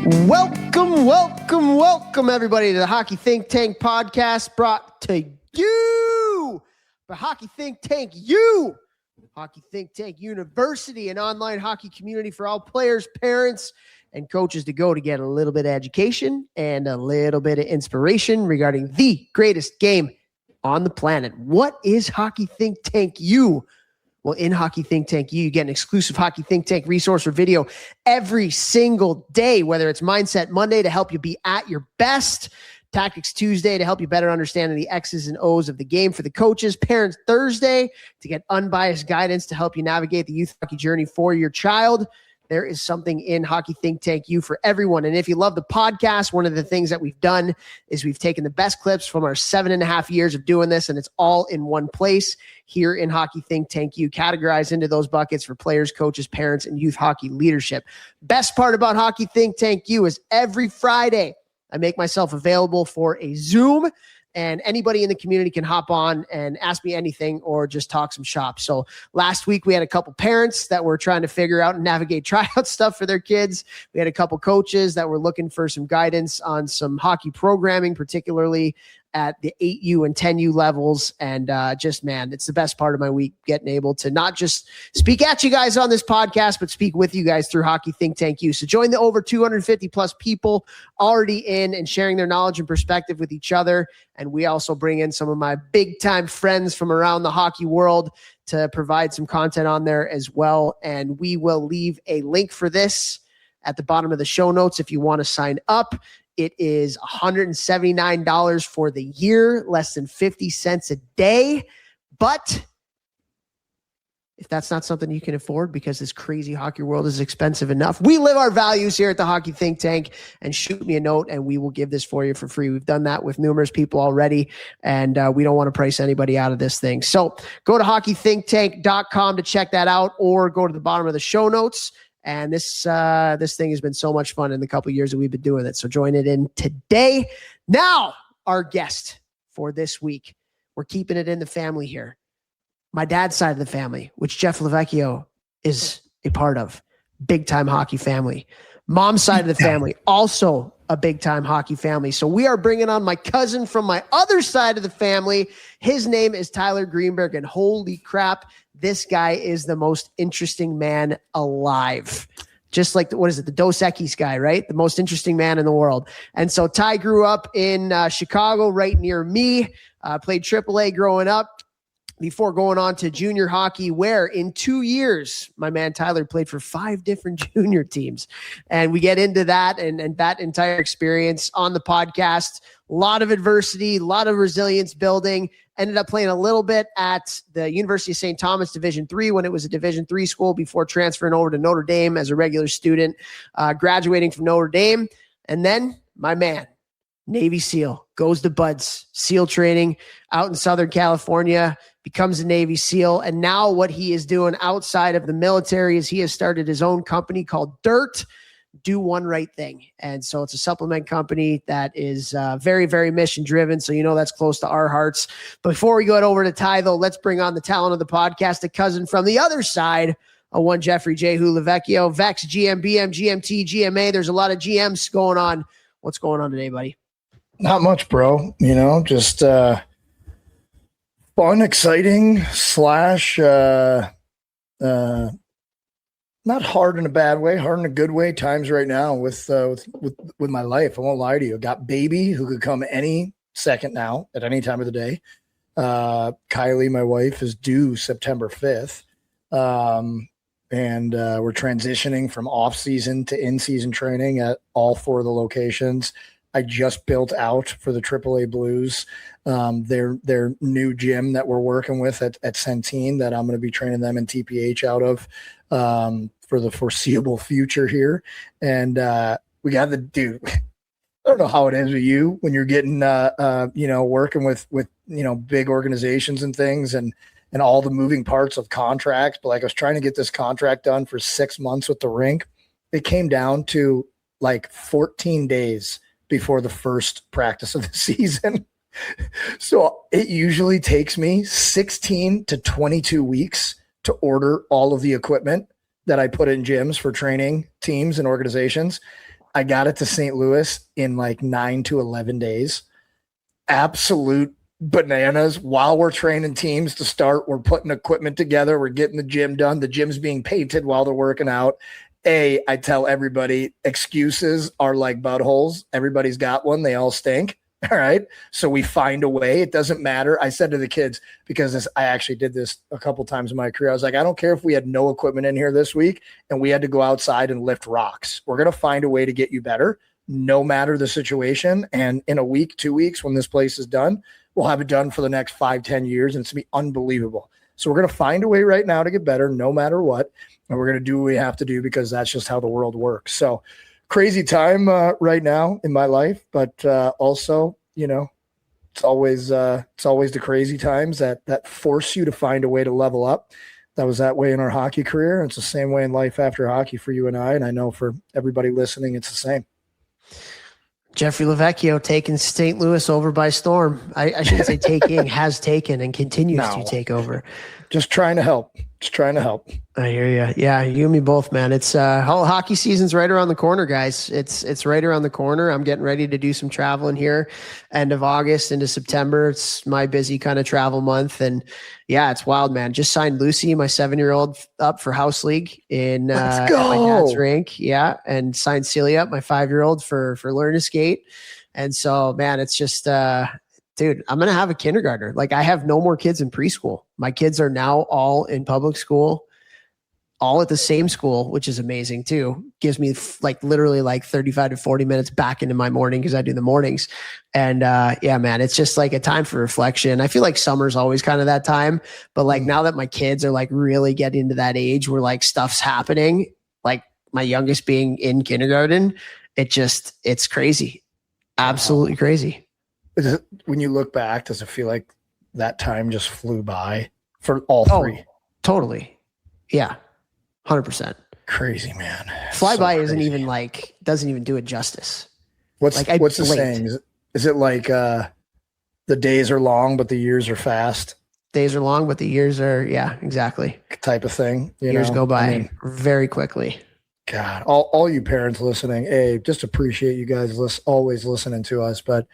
Welcome, everybody, to the Hockey Think Tank podcast, brought to you by Hockey Think Tank U. Hockey Think Tank University, an online hockey community for all players, parents, and coaches to go to get a little bit of education and a little bit of inspiration regarding the greatest game on the planet. What is Hockey Think Tank U? Well, in Hockey Think Tank U, you get an exclusive Hockey Think Tank resource or video every single day, whether it's Mindset Monday to help you be at your best, Tactics Tuesday to help you better understand the X's and O's of the game for the coaches, Parents Thursday to get unbiased guidance to help you navigate the youth hockey journey for your child. There is something in Hockey Think Tank U for everyone. And if you love the podcast, one of the things that we've done is we've taken the best clips from our 7.5 years of doing this, and it's all in one place here in Hockey Think Tank U, categorized into those buckets for players, coaches, parents, and youth hockey leadership. Best part about Hockey Think Tank U is every Friday, I make myself available for a Zoom, and anybody in the community can hop on and ask me anything or just talk some shop. So last week we had a couple parents that were trying to figure out and navigate tryout stuff for their kids. We had a couple coaches that were looking for some guidance on some hockey programming, particularly at the 8U and 10U levels. And man, it's the best part of my week, getting able to not just speak at you guys on this podcast, but speak with you guys through Hockey Think Tank U. So join the over 250 plus people already in and sharing their knowledge and perspective with each other. And we also bring in some of my big time friends from around the hockey world to provide some content on there as well. And we will leave a link for this at the bottom of the show notes if you want to sign up. It is $179 for the year, less than 50 cents a day. But if that's not something you can afford because this crazy hockey world is expensive enough, we live our values here at the Hockey Think Tank, and shoot me a note and we will give this for you for free. We've done that with numerous people already, and we don't want to price anybody out of this thing. So go to hockeythinktank.com to check that out, or go to the bottom of the show notes. And this thing has been so much fun in the couple of years that we've been doing it. So join it in today. Now, our guest for this week, we're keeping it in the family here. My dad's side of the family, which Jeff Lavecchio is a part of, big time hockey family. Mom's side of the family, also a big time hockey family. So we are bringing on my cousin from my other side of the family. His name is Tyler Greenberg, and holy crap, this guy is the most interesting man alive. Just like, the Dos Equis guy, right? The most interesting man in the world. And so Ty grew up in Chicago, right near me, played AAA growing up, before going on to junior hockey, where in 2 years, my man Tyler played for 5 different junior teams. And we get into that and that entire experience on the podcast. A lot of adversity, a lot of resilience building. Ended up playing a little bit at the University of St. Thomas Division III when it was a Division III school, before transferring over to Notre Dame as a regular student, graduating from Notre Dame. And then my man, Navy SEAL, goes to Buds SEAL training out in Southern California, becomes a Navy SEAL. And now what he is doing outside of the military is he has started his own company called DIRT, Do One Right Thing. And so it's a supplement company that is very, very mission driven. So, that's close to our hearts. Before we go over to Ty, though, let's bring on the talent of the podcast, a cousin from the other side of one Jeffrey J. Lavecchio, Vex, GM, BM, GMT, GMA. There's a lot of GMs going on. What's going on today, buddy? Not much, bro. Just fun, exciting, / not hard in a bad way, hard in a good way times right now with my life. I won't lie to you. Got baby who could come any second now at any time of the day. Kylie, my wife, is due September 5th. And we're transitioning from off season to in-season training at all 4 of the locations. I just built out for the AAA Blues their new gym that we're working with at Centene, that I'm going to be training them in TPH out of for the foreseeable future here. And we got the dude. I don't know how it is with you when you're getting working with big organizations and things and all the moving parts of contracts. But like, I was trying to get this contract done for 6 months with the rink. It came down to like 14 days before the first practice of the season. So it usually takes me 16 to 22 weeks to order all of the equipment that I put in gyms for training teams and organizations. I got it to St. Louis in like 9 to 11 days. Absolute bananas. While we're training teams to start, we're putting equipment together. We're getting the gym done. The gym's being painted while they're working out. I tell everybody excuses are like buttholes. Everybody's got one. They all stink. All right. So we find a way. It doesn't matter. I said to the kids, because I actually did this a couple times in my career. I was like, I don't care if we had no equipment in here this week and we had to go outside and lift rocks. We're going to find a way to get you better, no matter the situation. And in a week, 2 weeks, when this place is done, we'll have it done for the next 5-10 years. And it's going to be unbelievable. So we're going to find a way right now to get better, no matter what. And we're going to do what we have to do, because that's just how the world works. So crazy time right now in my life, but also, it's always the crazy times that force you to find a way to level up. That was that way in our hockey career. It's the same way in life after hockey for you and I. And I know for everybody listening, it's the same. Jeffrey Lavecchio taking St. Louis over by storm. I shouldn't say taking, has taken and continues to take over. Just trying to help. I hear you. Yeah, you and me both, man. It's hockey season's right around the corner, guys. It's right around the corner. I'm getting ready to do some traveling here, end of August into September. It's my busy kind of travel month, and yeah, it's wild, man. Just signed Lucy, my 7-year-old, up for house league in at my dad's rink. Yeah, and signed Celia up, my 5-year-old, for learn to skate. And so, man, it's just dude, I'm going to have a kindergartner. Like, I have no more kids in preschool. My kids are now all in public school, all at the same school, which is amazing too. Gives me literally 35 to 40 minutes back into my morning, because I do the mornings. And yeah, man, it's just like a time for reflection. I feel like summer's always kind of that time, but now that my kids are really getting into that age where stuff's happening, like my youngest being in kindergarten, it's crazy. Absolutely crazy. When you look back, does it feel like that time just flew by for all three? Totally. Yeah. 100%. Crazy, man. Fly by isn't even doesn't even do it justice. What's the saying? Is it like the days are long, but the years are fast? Days are long, but the years are, yeah, exactly. Type of thing. Years go by very quickly. God, all you parents listening, just appreciate you guys always listening to us. But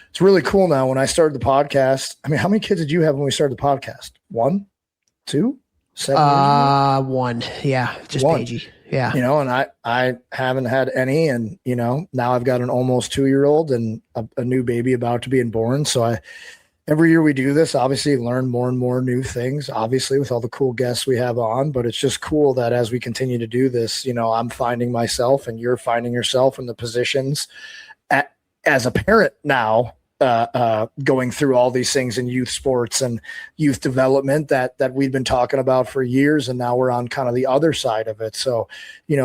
it's really cool now. When I started the podcast, I mean, how many kids did you have when we started the podcast? 1, 2, 7 years ago? 1. Yeah. Just 1. Paigey. Yeah. And I haven't had any, and, now I've got an almost 2-year-old and a new baby about to be born. So every year we do this, obviously learn more and more new things, obviously with all the cool guests we have on, but it's just cool that as we continue to do this, I'm finding myself and you're finding yourself in the positions as a parent now, going through all these things in youth sports and youth development that we've been talking about for years. And now we're on kind of the other side of it. So,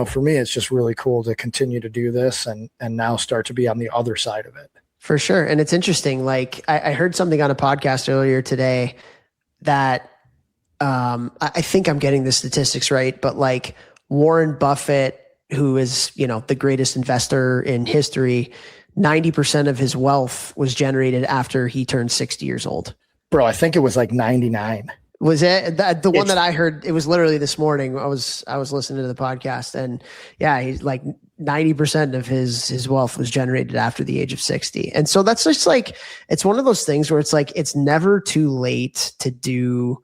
for me, it's just really cool to continue to do this and now start to be on the other side of it. For sure. And it's interesting. I heard something on a podcast earlier today that I think I'm getting the statistics right, but Warren Buffett, who is, the greatest investor in history, 90% of his wealth was generated after he turned 60 years old. Bro, I think it was 99. Was it the one that I heard? It was literally this morning. I was listening to the podcast, and yeah, he's 90% of his wealth was generated after the age of 60. And so that's just it's one of those things where it's it's never too late to do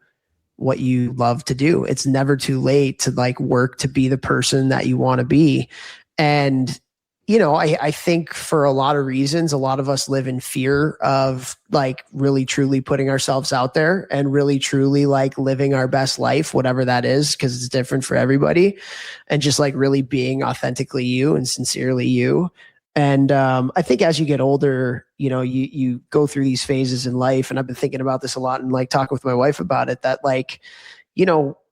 what you love to do. It's never too late to work to be the person that you want to be. And I think for a lot of reasons, a lot of us live in fear of really truly putting ourselves out there and really truly living our best life, whatever that is, because it's different for everybody, and just really being authentically you and sincerely you. And I think as you get older, you go through these phases in life, and I've been thinking about this a lot and talking with my wife about it, that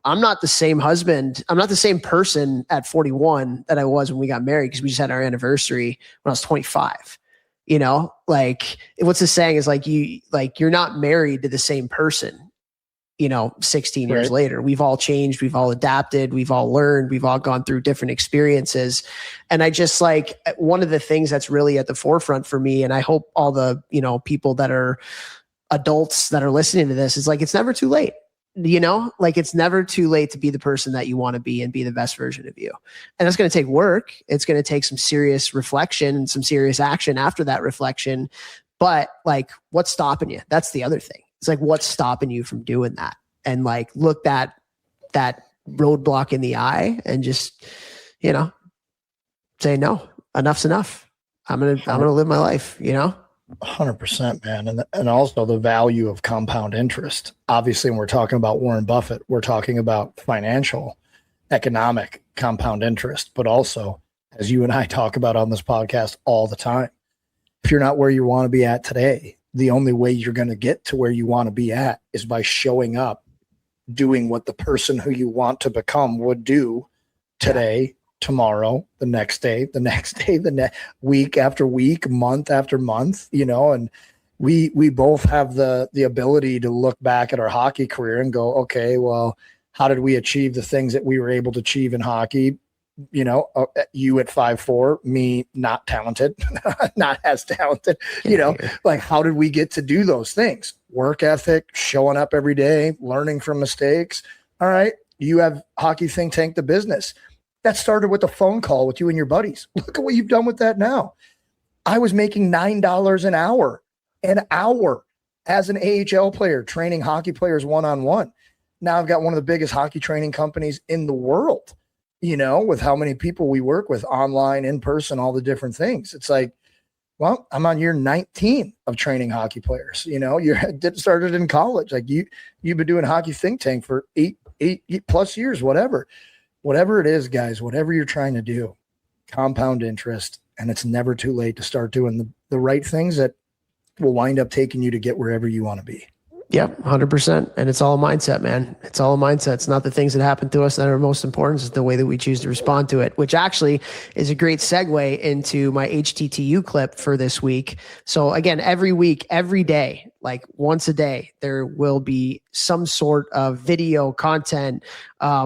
I'm not the same husband. I'm not the same person at 41 that I was when we got married, because we just had our anniversary when I was 25. What's the saying is you're not married to the same person, 16 years later. We've all changed. We've all adapted. We've all learned. We've all gone through different experiences. And I just one of the things that's really at the forefront for me, and I hope all the, people that are adults that are listening to this, is it's never too late. you know, like it's never too late to be the person that you want to be and be the best version of you. And that's going to take work. It's going to take some serious reflection and some serious action after that reflection. But like, what's stopping you? That's the other thing. It's like, what's stopping you from doing that? And like, look that roadblock in the eye and just, you know, say, no, enough's enough. I'm going to live my life, you know? 100%, man. And also the value of compound interest. Obviously, when we're talking about Warren Buffett, we're talking about financial, economic compound interest, but also, as you and I talk about on this podcast all the time, if you're not where you want to be at today, the only way you're going to get to where you want to be at is by showing up, doing what the person who you want to become would do today, tomorrow, the next day, the week after week, month after month, you know. And we both have the ability to look back at our hockey career and go, okay, well, how did we achieve the things that we were able to achieve in hockey? You know, you at 5'4", me not talented, not as talented, you know, like how did we get to do those things? Work ethic, showing up every day, learning from mistakes. All right. You have Hockey Think Tank, the business. That started with a phone call with you and your buddies. Look at what you've done with that now. I was making $9 an hour as an AHL player, training hockey players one-on-one. Now I've got one of the biggest hockey training companies in the world, you know, with how many people we work with online, in person, all the different things. It's like, well, I'm on year 19 of training hockey players. You know, you started in college. Like you've been doing Hockey Think Tank for eight plus years, whatever it is, guys, whatever you're trying to do, compound interest. And it's never too late to start doing the right things that will wind up taking you to get wherever you want to be. Yep, 100%. And it's all a mindset, man. It's all a mindset. It's not the things that happen to us that are most important. It's the way that we choose to respond to it, which actually is a great segue into my HTTU clip for this week. So again, every week, every day, like once a day, there will be some sort of video content,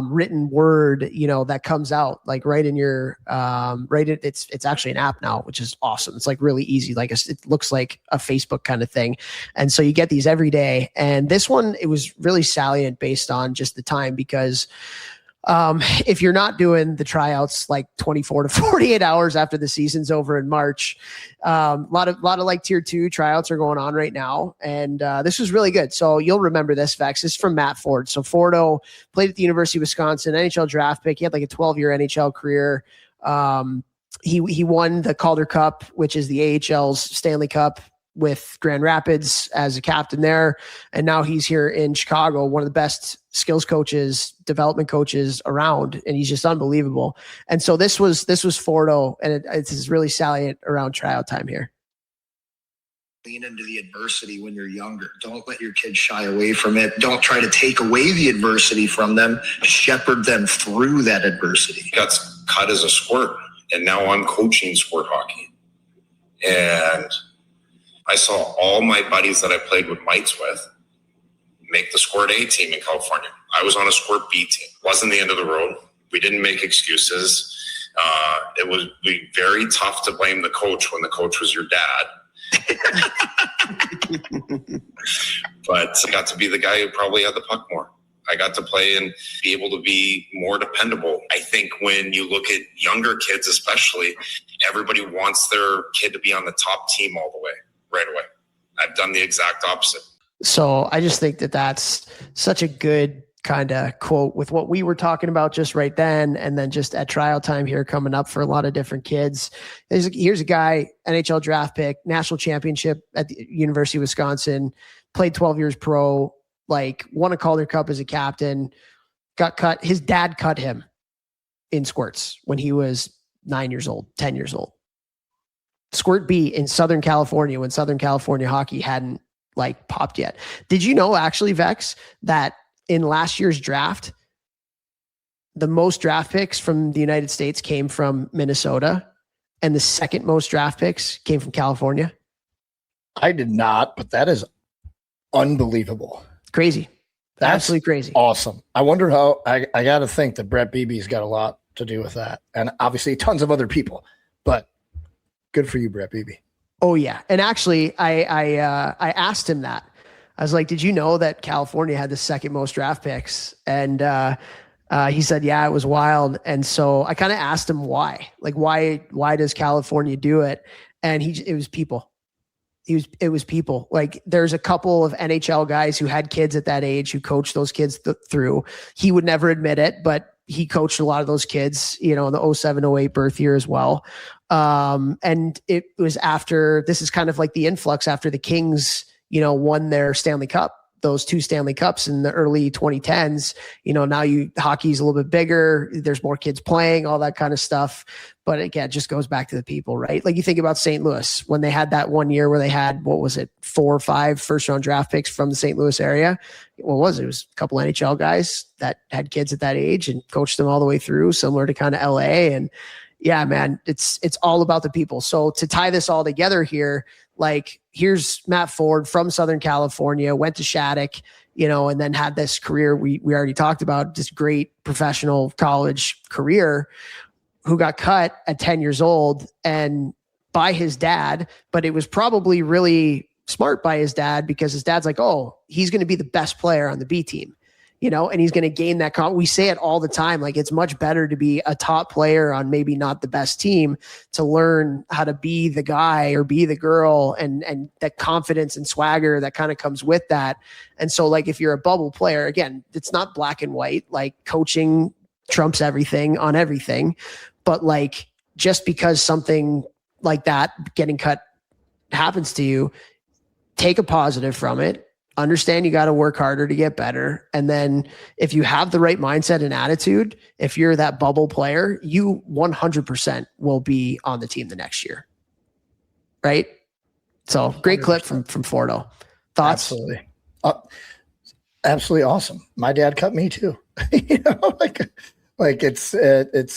written word, you know, that comes out like right in your, it's actually an app now, which is awesome. It's like really easy. Like it looks like a Facebook kind of thing. And so you get these every day. And this one, it was really salient based on just the time, because if you're not doing the tryouts like 24 to 48 hours after the season's over in March, a lot of like tier 2 tryouts are going on right now. And this was really good. So you'll remember this, Vex. This is from Matt Ford. So Fordo played at the University of Wisconsin, NHL draft pick. He had like a 12-year NHL career. He won the Calder Cup, which is the AHL's Stanley Cup, with Grand Rapids as a captain there. And now he's here in Chicago, one of the best skills coaches, development coaches around. And he's just unbelievable. And so this was Fordo, and it's really salient around tryout time here. Lean into the adversity when you're younger. Don't let your kids shy away from it. Don't try to take away the adversity from them. Shepherd them through that adversity. Got cut as a squirt, and now I'm coaching squirt hockey. And I saw all my buddies that I played with mites with make the squirt A team in California. I was on a squirt B team. Wasn't the end of the road. We didn't make excuses. It would be very tough to blame the coach when the coach was your dad. But I got to be the guy who probably had the puck more. I got to play and be able to be more dependable. I think when you look at younger kids especially, everybody wants their kid to be on the top team all the way. Right away. I've done the exact opposite. So I just think that that's such a good kind of quote with what we were talking about just right then. And then just at trial time here coming up for a lot of different kids. Here's a guy, NHL draft pick, national championship at the University of Wisconsin, played 12 years pro, like won a Calder Cup as a captain, got cut. His dad cut him in squirts when he was 9 years old, 10 years old. Squirt B in Southern California when Southern California hockey hadn't like popped yet. Did you know actually, Vex, that in last year's draft, the most draft picks from the United States came from Minnesota and the second most draft picks came from California? I did not, but that is unbelievable. Crazy. That's absolutely crazy. Awesome. I wonder how I got to think that Brett Beebe's got a lot to do with that. And obviously tons of other people, but good for you, Brett Beebe. Oh yeah. And actually I asked him that. I was like, did you know that California had the second most draft picks? And he said, yeah, it was wild. And so I kind of asked him why, like, why does California do it? And it was people. It was people. Like, there's a couple of NHL guys who had kids at that age who coached those kids through. He would never admit it, but he coached a lot of those kids, in the 07, 08 birth year as well. And it was after, this is kind of like the influx after the Kings, won their Stanley Cup, those 2 Stanley Cups in the early 2010s. Now hockey's a little bit bigger. There's more kids playing, all that kind of stuff. But again, it just goes back to the people, right? Like, you think about St. Louis when they had that one year where they had, 4 or 5 first-round draft picks from the St. Louis area. What was it? It was a couple NHL guys that had kids at that age and coached them all the way through, similar to kind of LA. And yeah, man, it's all about the people. So to tie this all together here, like, here's Matt Ford from Southern California, went to Shattuck, and then had this career we already talked about, this great professional college career, who got cut at 10 years old and by his dad, but it was probably really smart by his dad, because his dad's like, oh, he's going to be the best player on the B team, and he's going to gain that. We say it all the time. Like, it's much better to be a top player on maybe not the best team to learn how to be the guy or be the girl, and that confidence and swagger that kind of comes with that. And so, like, if you're a bubble player, again, it's not black and white, like coaching trumps everything on everything. But like, just because something like that, getting cut, happens to you, take a positive from it. Understand you got to work harder to get better. And then if you have the right mindset and attitude, if you're that bubble player, you 100% will be on the team the next year. Right? So great 100%. Clip from Fordo. Thoughts? Absolutely. Absolutely awesome. My dad cut me too. Like it's it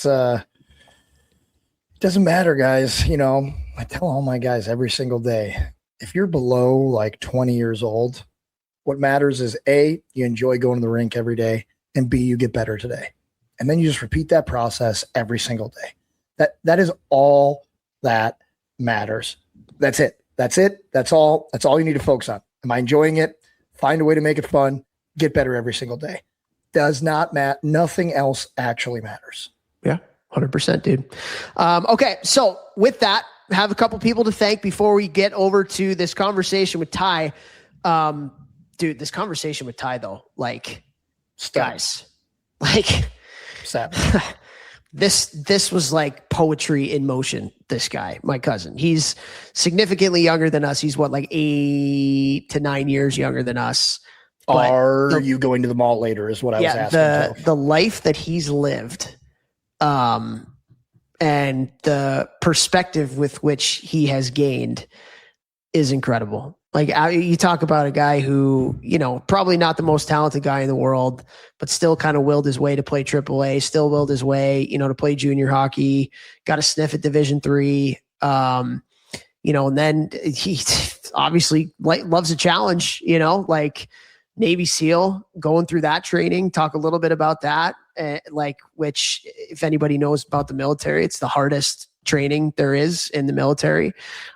doesn't matter, guys. I tell all my guys every single day, if you're below like 20 years old, what matters is A, you enjoy going to the rink every day, and B, you get better today. And then you just repeat that process every single day. That is all that matters. That's it. That's all you need to focus on. Am I enjoying it? Find a way to make it fun. Get better every single day. Does not matter. Nothing else actually matters. Yeah, 100%, dude. Okay, so with that, have a couple people to thank before we get over to this conversation with Ty. Dude, this conversation with Ty, though, like, guys, like, this was like poetry in motion. This guy, my cousin, he's significantly younger than us. He's like 8 to 9 years younger than us. Are you going to the mall later is what I was asking. The life that he's lived, and the perspective with which he has gained is incredible. Like, you talk about a guy who, probably not the most talented guy in the world, but still kind of willed his way to play AAA, still willed his way, to play junior hockey, got a sniff at Division III. And then he obviously loves a challenge, like Navy SEAL, going through that training, talk a little bit about that, which, if anybody knows about the military, it's the hardest training there is in the military.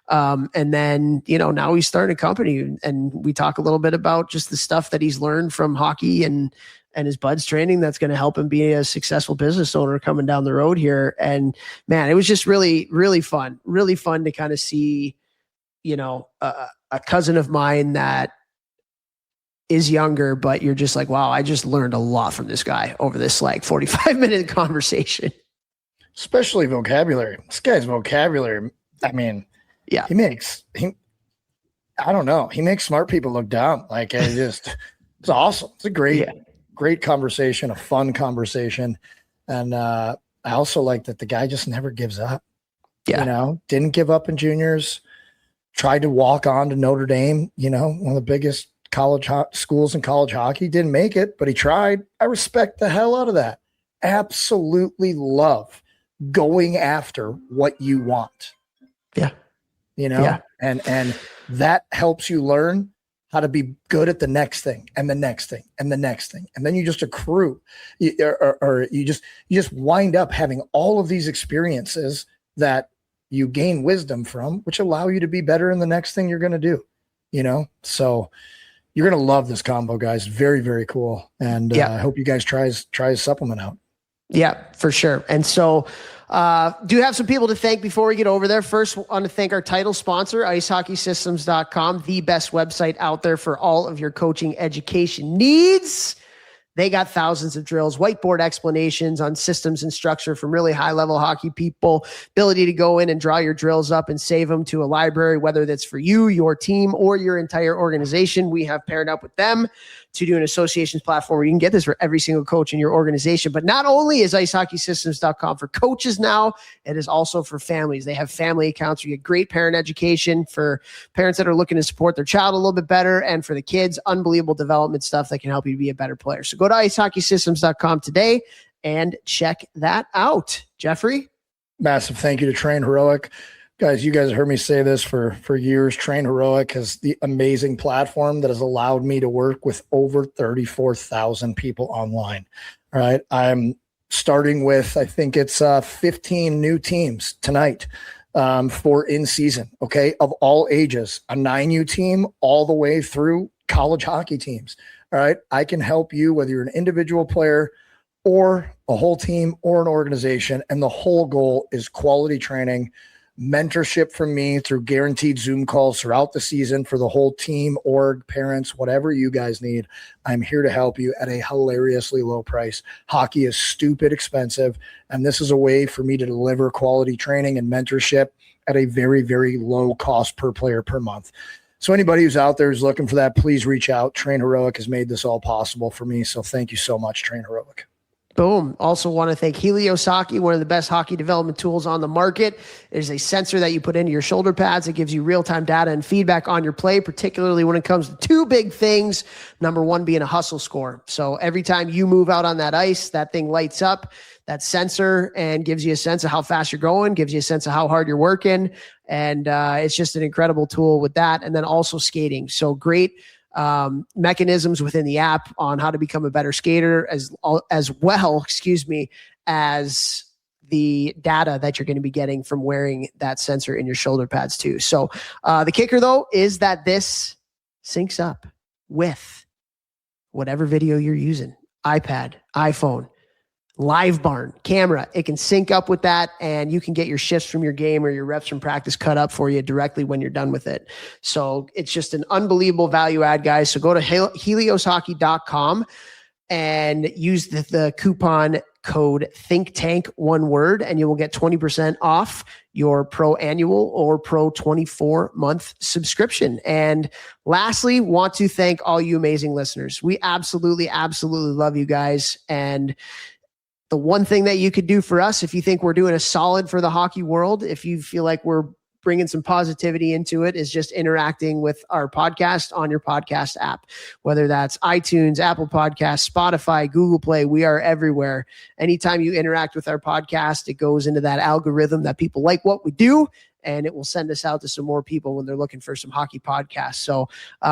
And then, now he's starting a company, and we talk a little bit about just the stuff that he's learned from hockey and his buds training that's going to help him be a successful business owner coming down the road here. And man, it was just really, really fun to kind of see, a cousin of mine that is younger, but you're just like, wow, I just learned a lot from this guy over this 45-minute conversation. Especially vocabulary. This guy's vocabulary, I mean, yeah, he makes smart people look dumb. Like, it's awesome. It's a great conversation, a fun conversation. And I also like that the guy just never gives up. Yeah. Didn't give up in juniors, tried to walk on to Notre Dame, one of the biggest college schools in college hockey, didn't make it, but he tried. I respect the hell out of that. Absolutely love going after what you want. Yeah. And that helps you learn how to be good at the next thing and the next thing and the next thing. And then you just accrue, or you just wind up having all of these experiences that you gain wisdom from, which allow you to be better in the next thing you're going to do, So You're going to love this combo, guys. Very, very cool. And I hope you guys try his supplement out. Yeah, for sure. And so do have some people to thank before we get over there. First, I want to thank our title sponsor, icehockeysystems.com, the best website out there for all of your coaching education needs. They got thousands of drills, whiteboard explanations on systems and structure from really high-level hockey people, ability to go in and draw your drills up and save them to a library, whether that's for you, your team, or your entire organization. We have paired up with them to do an associations platform where you can get this for every single coach in your organization. But not only is icehockeysystems.com for coaches now, it is also for families. They have family accounts where you get great parent education for parents that are looking to support their child a little bit better, and for the kids, unbelievable development stuff that can help you be a better player. So go to icehockeysystems.com today and check that out. Jeffrey? Massive thank you to Train Heroic. Guys, you guys have heard me say this for years. Train Heroic is the amazing platform that has allowed me to work with over 34,000 people online. All right. I'm starting with, I think it's 15 new teams tonight for in season. Okay. Of all ages, a 9U team all the way through college hockey teams. All right. I can help you, whether you're an individual player or a whole team or an organization. And the whole goal is quality training, mentorship from me through guaranteed Zoom calls throughout the season for the whole team, org, parents, whatever you guys need. I'm here to help you at a hilariously low price. Hockey is stupid expensive, and this is a way for me to deliver quality training and mentorship at a very, very low cost per player per month. So anybody who's out there who's looking for that, please reach out. Train Heroic has made this all possible for me. So thank you so much, Train Heroic. Boom. Also want to thank Helios Hockey, one of the best hockey development tools on the market. There's a sensor that you put into your shoulder pads. It gives you real-time data and feedback on your play, particularly when it comes to two big things. Number one being a hustle score. So every time you move out on that ice, that thing lights up, that sensor, and gives you a sense of how fast you're going, gives you a sense of how hard you're working. And it's just an incredible tool with that. And then also skating. So great mechanisms within the app on how to become a better skater as well, as the data that you're going to be getting from wearing that sensor in your shoulder pads too. So the kicker though is that this syncs up with whatever video you're using, iPad, iPhone, Live Barn, camera. It can sync up with that, and you can get your shifts from your game or your reps from practice cut up for you directly when you're done with it. So it's just an unbelievable value add, guys. So go to helioshockey.com and use the coupon code ThinkTank, one word, and you will get 20% off your Pro Annual or Pro 24-month subscription. And lastly, want to thank all you amazing listeners. We absolutely, absolutely love you guys. And the one thing that you could do for us, if you think we're doing a solid for the hockey world, if you feel like we're bringing some positivity into it, is just interacting with our podcast on your podcast app, whether that's iTunes, Apple Podcasts, Spotify, Google Play. We are everywhere. Anytime you interact with our podcast, it goes into that algorithm that people like what we do, and it will send us out to some more people when they're looking for some hockey podcasts. So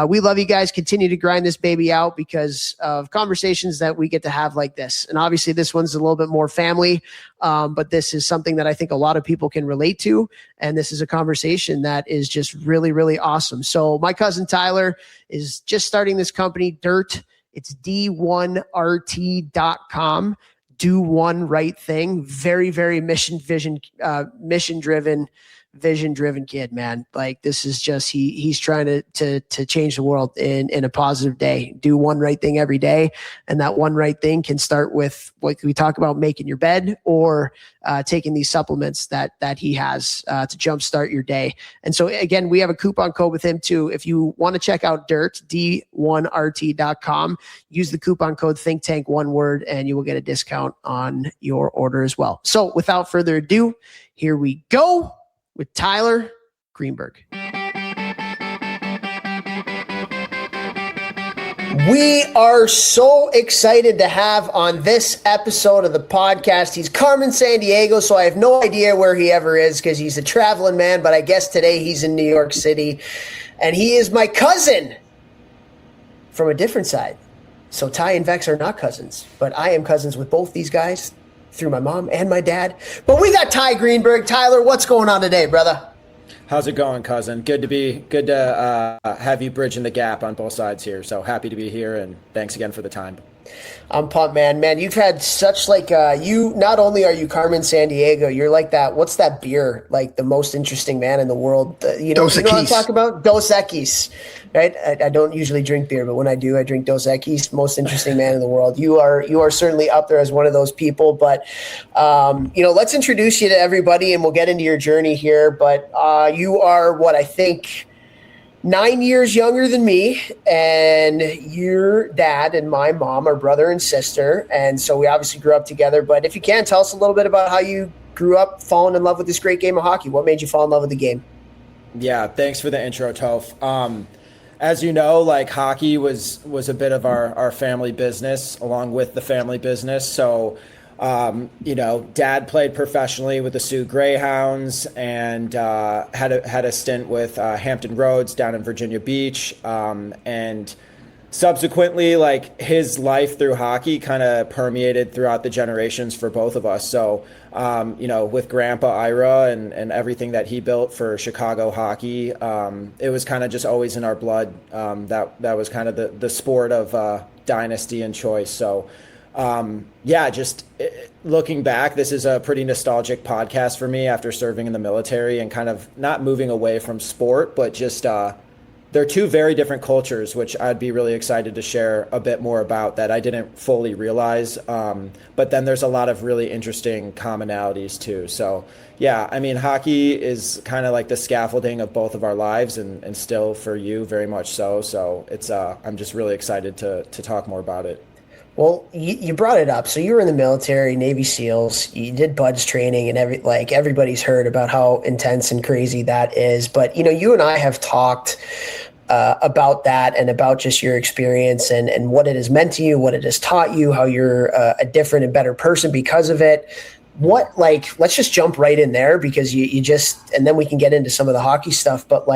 we love you guys. Continue to grind this baby out because of conversations that we get to have like this. And obviously this one's a little bit more family, but this is something that I think a lot of people can relate to. And this is a conversation that is just really, really awesome. So my cousin Tyler is just starting this company, Dirt. It's D1RT.com. Do one right thing. Very, very mission-driven kid, man. Like this is just, he's trying to change the world in a positive day. Do one right thing every day. And that one right thing can start with what we talk about, making your bed, or taking these supplements that he has to jumpstart your day. And so again, we have a coupon code with him too. If you want to check out Dirt, D1RT.com, use the coupon code ThinkTank, one word, and you will get a discount on your order as well. So without further ado, here we go with Tyler Greenberg. We are so excited to have on this episode of the podcast. He's Carmen Sandiego, so I have no idea where he ever is because he's a traveling man, but I guess today he's in New York City. And he is my cousin from a different side. So Ty and Vex are not cousins, but I am cousins with both these guys through my mom and my dad. But we got Ty Greenberg. Tyler, what's going on today, brother? How's it going, cousin? Good to have you bridging the gap on both sides here. So happy to be here, and thanks again for the time. I'm pumped, man. Man, you've had such you not only are you Carmen Sandiego, you're like that. What's that beer? Like the most interesting man in the world. You know what I'm talking about? Dos Equis, right? I don't usually drink beer, but when I do, I drink Dos Equis. Most interesting man in the world. You are certainly up there as one of those people. But let's introduce you to everybody, and we'll get into your journey here. But you are what I think 9 years younger than me, and your dad and my mom are brother and sister, and so we obviously grew up together. But if you can, tell us a little bit about how you grew up falling in love with this great game of hockey. What made you fall in love with the game? Yeah, thanks for the intro, Toph. As you know, like hockey was a bit of our family business along with the family business. So Dad played professionally with the Sioux Greyhounds and had a stint with Hampton Roads down in Virginia Beach. And subsequently, like his life through hockey kind of permeated throughout the generations for both of us. So, with Grandpa Ira and everything that he built for Chicago hockey, it was kind of just always in our blood. That was kind of the sport of dynasty and choice. So, just looking back, this is a pretty nostalgic podcast for me after serving in the military and kind of not moving away from sport, but just they're two very different cultures, which I'd be really excited to share a bit more about that I didn't fully realize. But then there's a lot of really interesting commonalities too. So yeah, I mean, hockey is kind of like the scaffolding of both of our lives and still for you very much so. So it's I'm just really excited to talk more about it. Well, you brought it up. So you were in the military, Navy SEALs. You did BUD/S training, and everybody's heard about how intense and crazy that is. But you and I have talked about that and about just your experience and what it has meant to you, what it has taught you, how you're a different and better person because of it. Let's just jump right in there because you just, and then we can get into some of the hockey stuff. But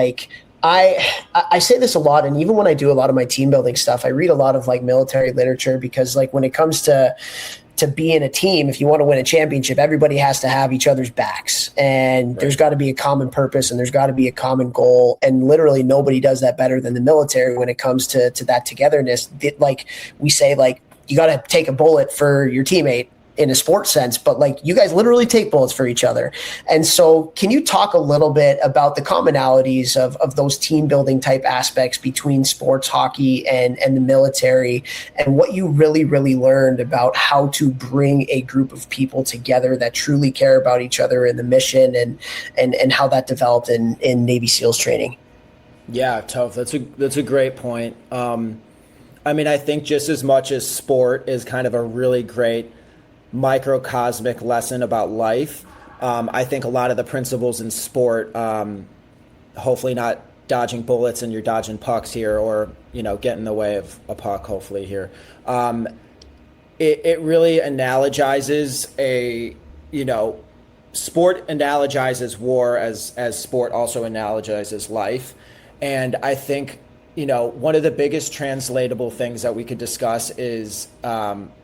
I say this a lot, and even when I do a lot of my team building stuff, I read a lot of military literature because when it comes to being a team, if you want to win a championship, everybody has to have each other's backs, and there's got to be a common purpose and there's got to be a common goal. And literally nobody does that better than the military when it comes to that togetherness. We say, you got to take a bullet for your teammate in a sports sense, but you guys literally take bullets for each other. And so can you talk a little bit about the commonalities of those team building type aspects between sports, hockey, and the military, and what you really, really learned about how to bring a group of people together that truly care about each other and the mission and how that developed in Navy SEALs training? Yeah, Toph, that's a great point. I think just as much as sport is kind of a really great microcosmic lesson about life, I think a lot of the principles in sport, hopefully not dodging bullets and you're dodging pucks here, or get in the way of a puck hopefully here, it really analogizes sport analogizes war as sport also analogizes life. And I think one of the biggest translatable things that we could discuss is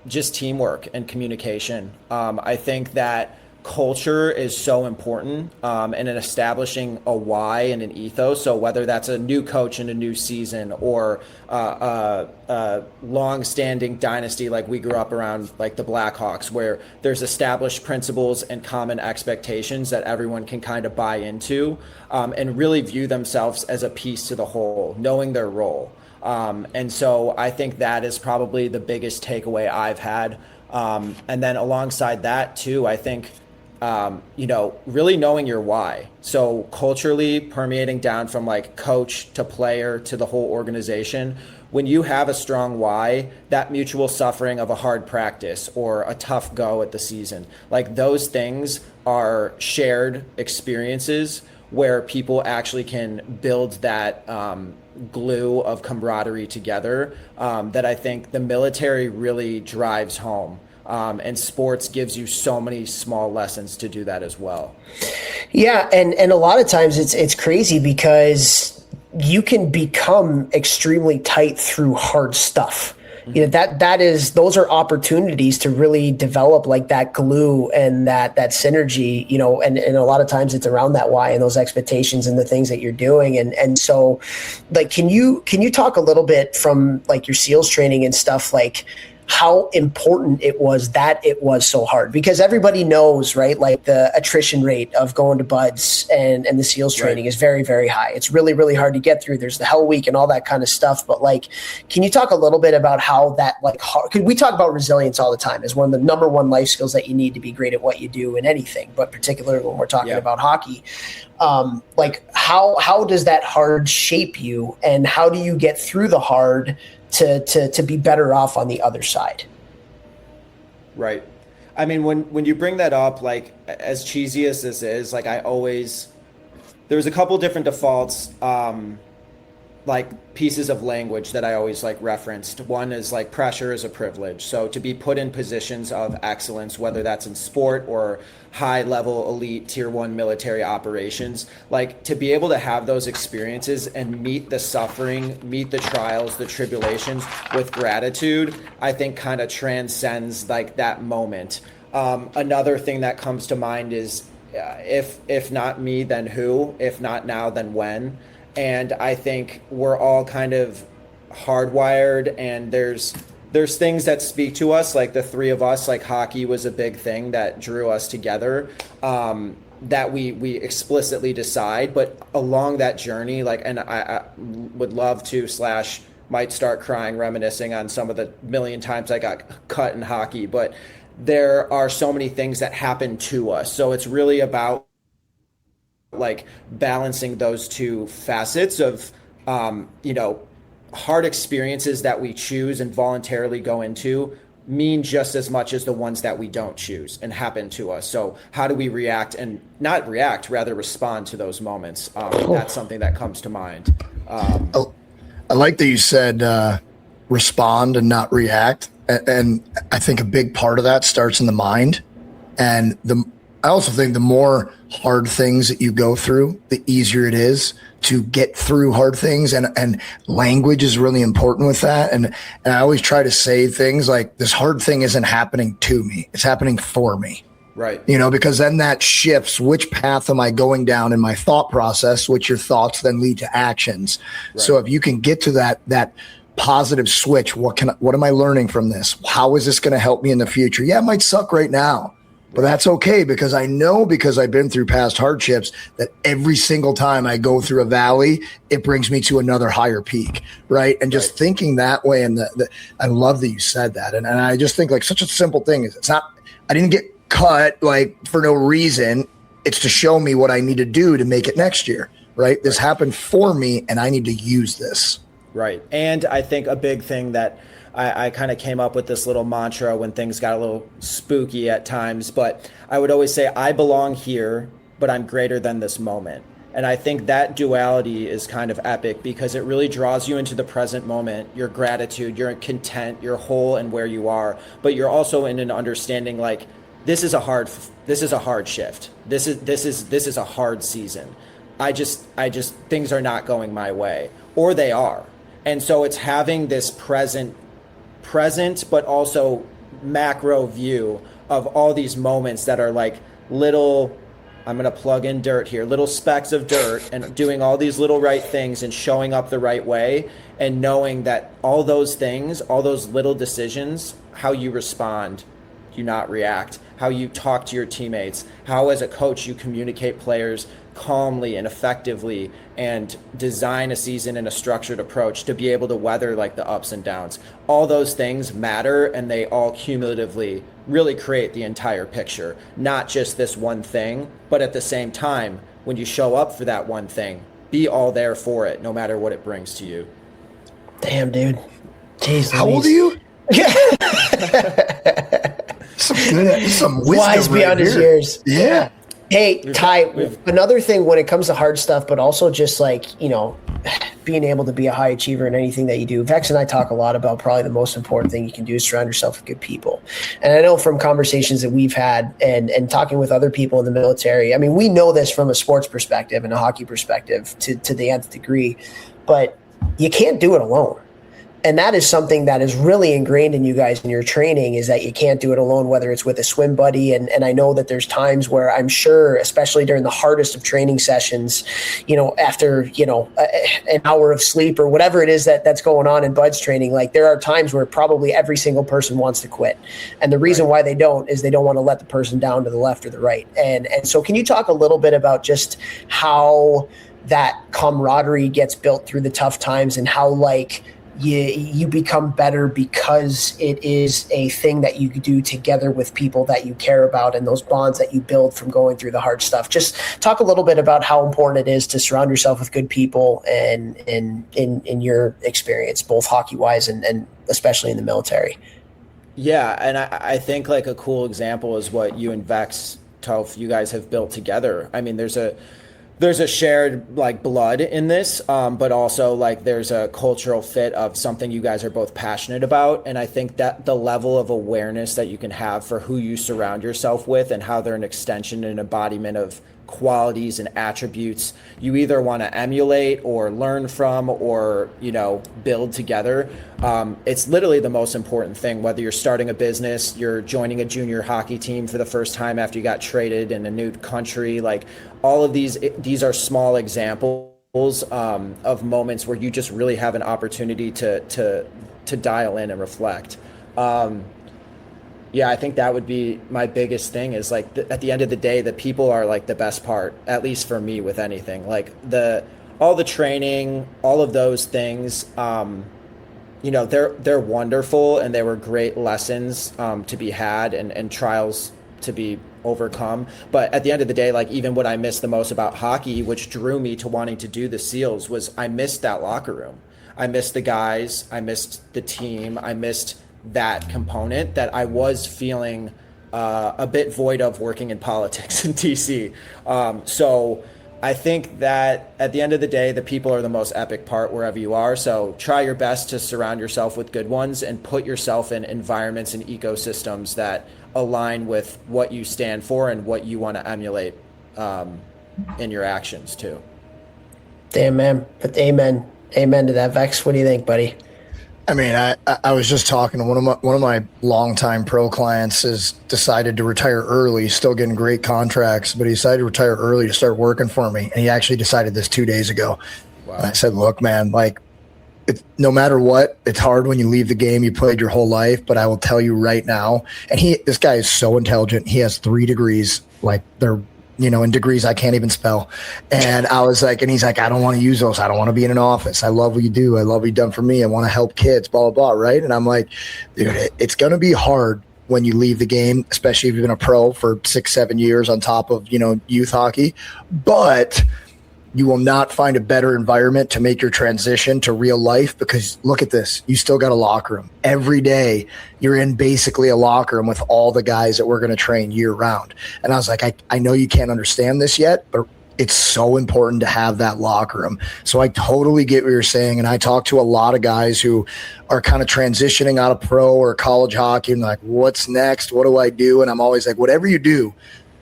just teamwork and communication. I think that culture is so important in establishing a why and an ethos. So whether that's a new coach in a new season or a long-standing dynasty like we grew up around, like the Blackhawks, where there's established principles and common expectations that everyone can kind of buy into and really view themselves as a piece to the whole, knowing their role. And so I think that is probably the biggest takeaway I've had. And then alongside that too, I think really knowing your why. So culturally permeating down from coach to player to the whole organization. When you have a strong why, that mutual suffering of a hard practice or a tough go at the season, those things are shared experiences where people actually can build that glue of camaraderie together that I think the military really drives home. And sports gives you so many small lessons to do that as well. Yeah, and a lot of times it's crazy because you can become extremely tight through hard stuff. you know, those are opportunities to really develop like that glue and that synergy, you know, and a lot of times it's around that why and those expectations and the things that you're doing. And so like, can you talk a little bit from like your SEALs training and stuff, like how important it was so hard? Because everybody knows, right? Like the attrition rate of going to buds and the SEALs training is very, very high. It's really, really hard to get through. There's the Hell Week and all that kind of stuff. But like, can you talk a little bit about how that like hard, could we talk about resilience all the time as one of the number one life skills that you need to be great at what you do in anything, but particularly when we're talking about hockey. Like how does that hard shape you, and how do you get through the hard to be better off on the other side? Right. I mean, when you bring that up, like as cheesy as this is, like there's a couple different defaults, like pieces of language that I always like referenced. One is like pressure is a privilege. So to be put in positions of excellence, whether that's in sport or high level elite tier 1 military operations, like to be able to have those experiences and meet the suffering, meet the trials, the tribulations with gratitude, I think kind of transcends like that moment. Another thing that comes to mind is if not me, then who? If not now, then when? And I think we're all kind of hardwired, and there's things that speak to us, like the three of us, like hockey was a big thing that drew us together, that we explicitly decide. But along that journey, like, and I would love to / might start crying, reminiscing on some of the million times I got cut in hockey, but there are so many things that happen to us. So it's really about like balancing those two facets of, you know, hard experiences that we choose and voluntarily go into mean just as much as the ones that we don't choose and happen to us. So how do we react, and not react, rather respond to those moments? That's something that comes to mind. I like that you said respond and not react. And I think a big part of that starts in the mind. And I also think the more hard things that you go through, the easier it is to get through hard things. And language is really important with that. And I always try to say things like, this hard thing isn't happening to me, it's happening for me. Right. You know, because then that shifts which path am I going down in my thought process, which your thoughts then lead to actions. Right. So if you can get to that positive switch, what am I learning from this? How is this going to help me in the future? Yeah, it might suck right now, but that's okay, because I know, because I've been through past hardships, that every single time I go through a valley, it brings me to another higher peak, right? And just thinking that way, and I love that you said that. And I just think like such a simple thing is, it's not, I didn't get cut like for no reason. It's to show me what I need to do to make it next year, right? This happened for me, and I need to use this. Right. And I think a big thing that I kind of came up with this little mantra when things got a little spooky at times, but I would always say, I belong here, but I'm greater than this moment. And I think that duality is kind of epic, because it really draws you into the present moment, your gratitude, you're content, you're whole in where you are, but you're also in an understanding like, this is a hard shift. This is a hard season. I just things are not going my way, or they are. And so it's having this present, but also macro view of all these moments that are like little, I'm going to plug in dirt here, little specks of dirt, and doing all these little right things and showing up the right way, and knowing that all those things, all those little decisions, how you respond, do not react, how you talk to your teammates, how as a coach you communicate players calmly and effectively, and design a season and a structured approach to be able to weather like the ups and downs. All those things matter, and they all cumulatively really create the entire picture, not just this one thing. But at the same time, when you show up for that one thing, be all there for it, no matter what it brings to you. Damn, dude. Jeez, how old are you? Yeah. some wisdom wise beyond his years. Yeah. Hey, Ty, another thing when it comes to hard stuff, but also just like, you know, being able to be a high achiever in anything that you do. Vex and I talk a lot about probably the most important thing you can do is surround yourself with good people. And I know from conversations that we've had and talking with other people in the military, I mean, we know this from a sports perspective and a hockey perspective to the nth degree, but you can't do it alone. And that is something that is really ingrained in you guys in your training, is that you can't do it alone, whether it's with a swim buddy. And I know that there's times where I'm sure, especially during the hardest of training sessions, after, an hour of sleep or whatever it is that's going on in Bud's training, like there are times where probably every single person wants to quit. And the reason why they don't is they don't want to let the person down to the left or the right. And so can you talk a little bit about just how that camaraderie gets built through the tough times, and how you become better because it is a thing that you do together with people that you care about, and those bonds that you build from going through the hard stuff? Just talk a little bit about how important it is to surround yourself with good people, and in your experience, both hockey wise and especially in the military. Yeah. And I think like a cool example is what you and Vex, Toph, you guys have built together. I mean, there's a shared like blood in this, but also like there's a cultural fit of something you guys are both passionate about. And I think that the level of awareness that you can have for who you surround yourself with and how they're an extension and embodiment of qualities and attributes you either want to emulate or learn from or build together. It's literally the most important thing, whether you're starting a business, you're joining a junior hockey team for the first time after you got traded in a new country. Like all of these are small examples of moments where you just really have an opportunity to dial in and reflect. Yeah, I think that would be my biggest thing, is like at the end of the day, the people are like the best part, at least for me with anything. Like all the training, all of those things, they're wonderful, and they were great lessons to be had and trials to be overcome. But at the end of the day, like even what I missed the most about hockey, which drew me to wanting to do the SEALs, was I missed that locker room. I missed the guys. I missed the team. I missed that component that I was feeling a bit void of working in politics in DC. So I think that at the end of the day, the people are the most epic part wherever you are. So try your best to surround yourself with good ones and put yourself in environments and ecosystems that align with what you stand for and what you want to emulate in your actions too. Damn, man. Amen to that. Vex, what do you think, buddy? I mean, I was just talking to one of my longtime pro clients has decided to retire early, still getting great contracts, but he decided to retire early to start working for me. And he actually decided this 2 days ago. Wow. And I said, look, man, like no matter what, it's hard when you leave the game you played your whole life, but I will tell you right now, and this guy is so intelligent. He has 3 degrees, like they're in degrees I can't even spell. And I was like, and he's like, I don't want to use those. I don't want to be in an office. I love what you do. I love what you've done for me. I want to help kids, blah, blah, blah. Right. And I'm like, dude, it's going to be hard when you leave the game, especially if you've been a pro for 6-7 years on top of, youth hockey, but you will not find a better environment to make your transition to real life, because look at this. You still got a locker room. Every day you're in basically a locker room with all the guys that we're going to train year round. And I was like, I know you can't understand this yet, but it's so important to have that locker room. So I totally get what you're saying. And I talk to a lot of guys who are kind of transitioning out of pro or college hockey and like, what's next? What do I do? And I'm always like, whatever you do,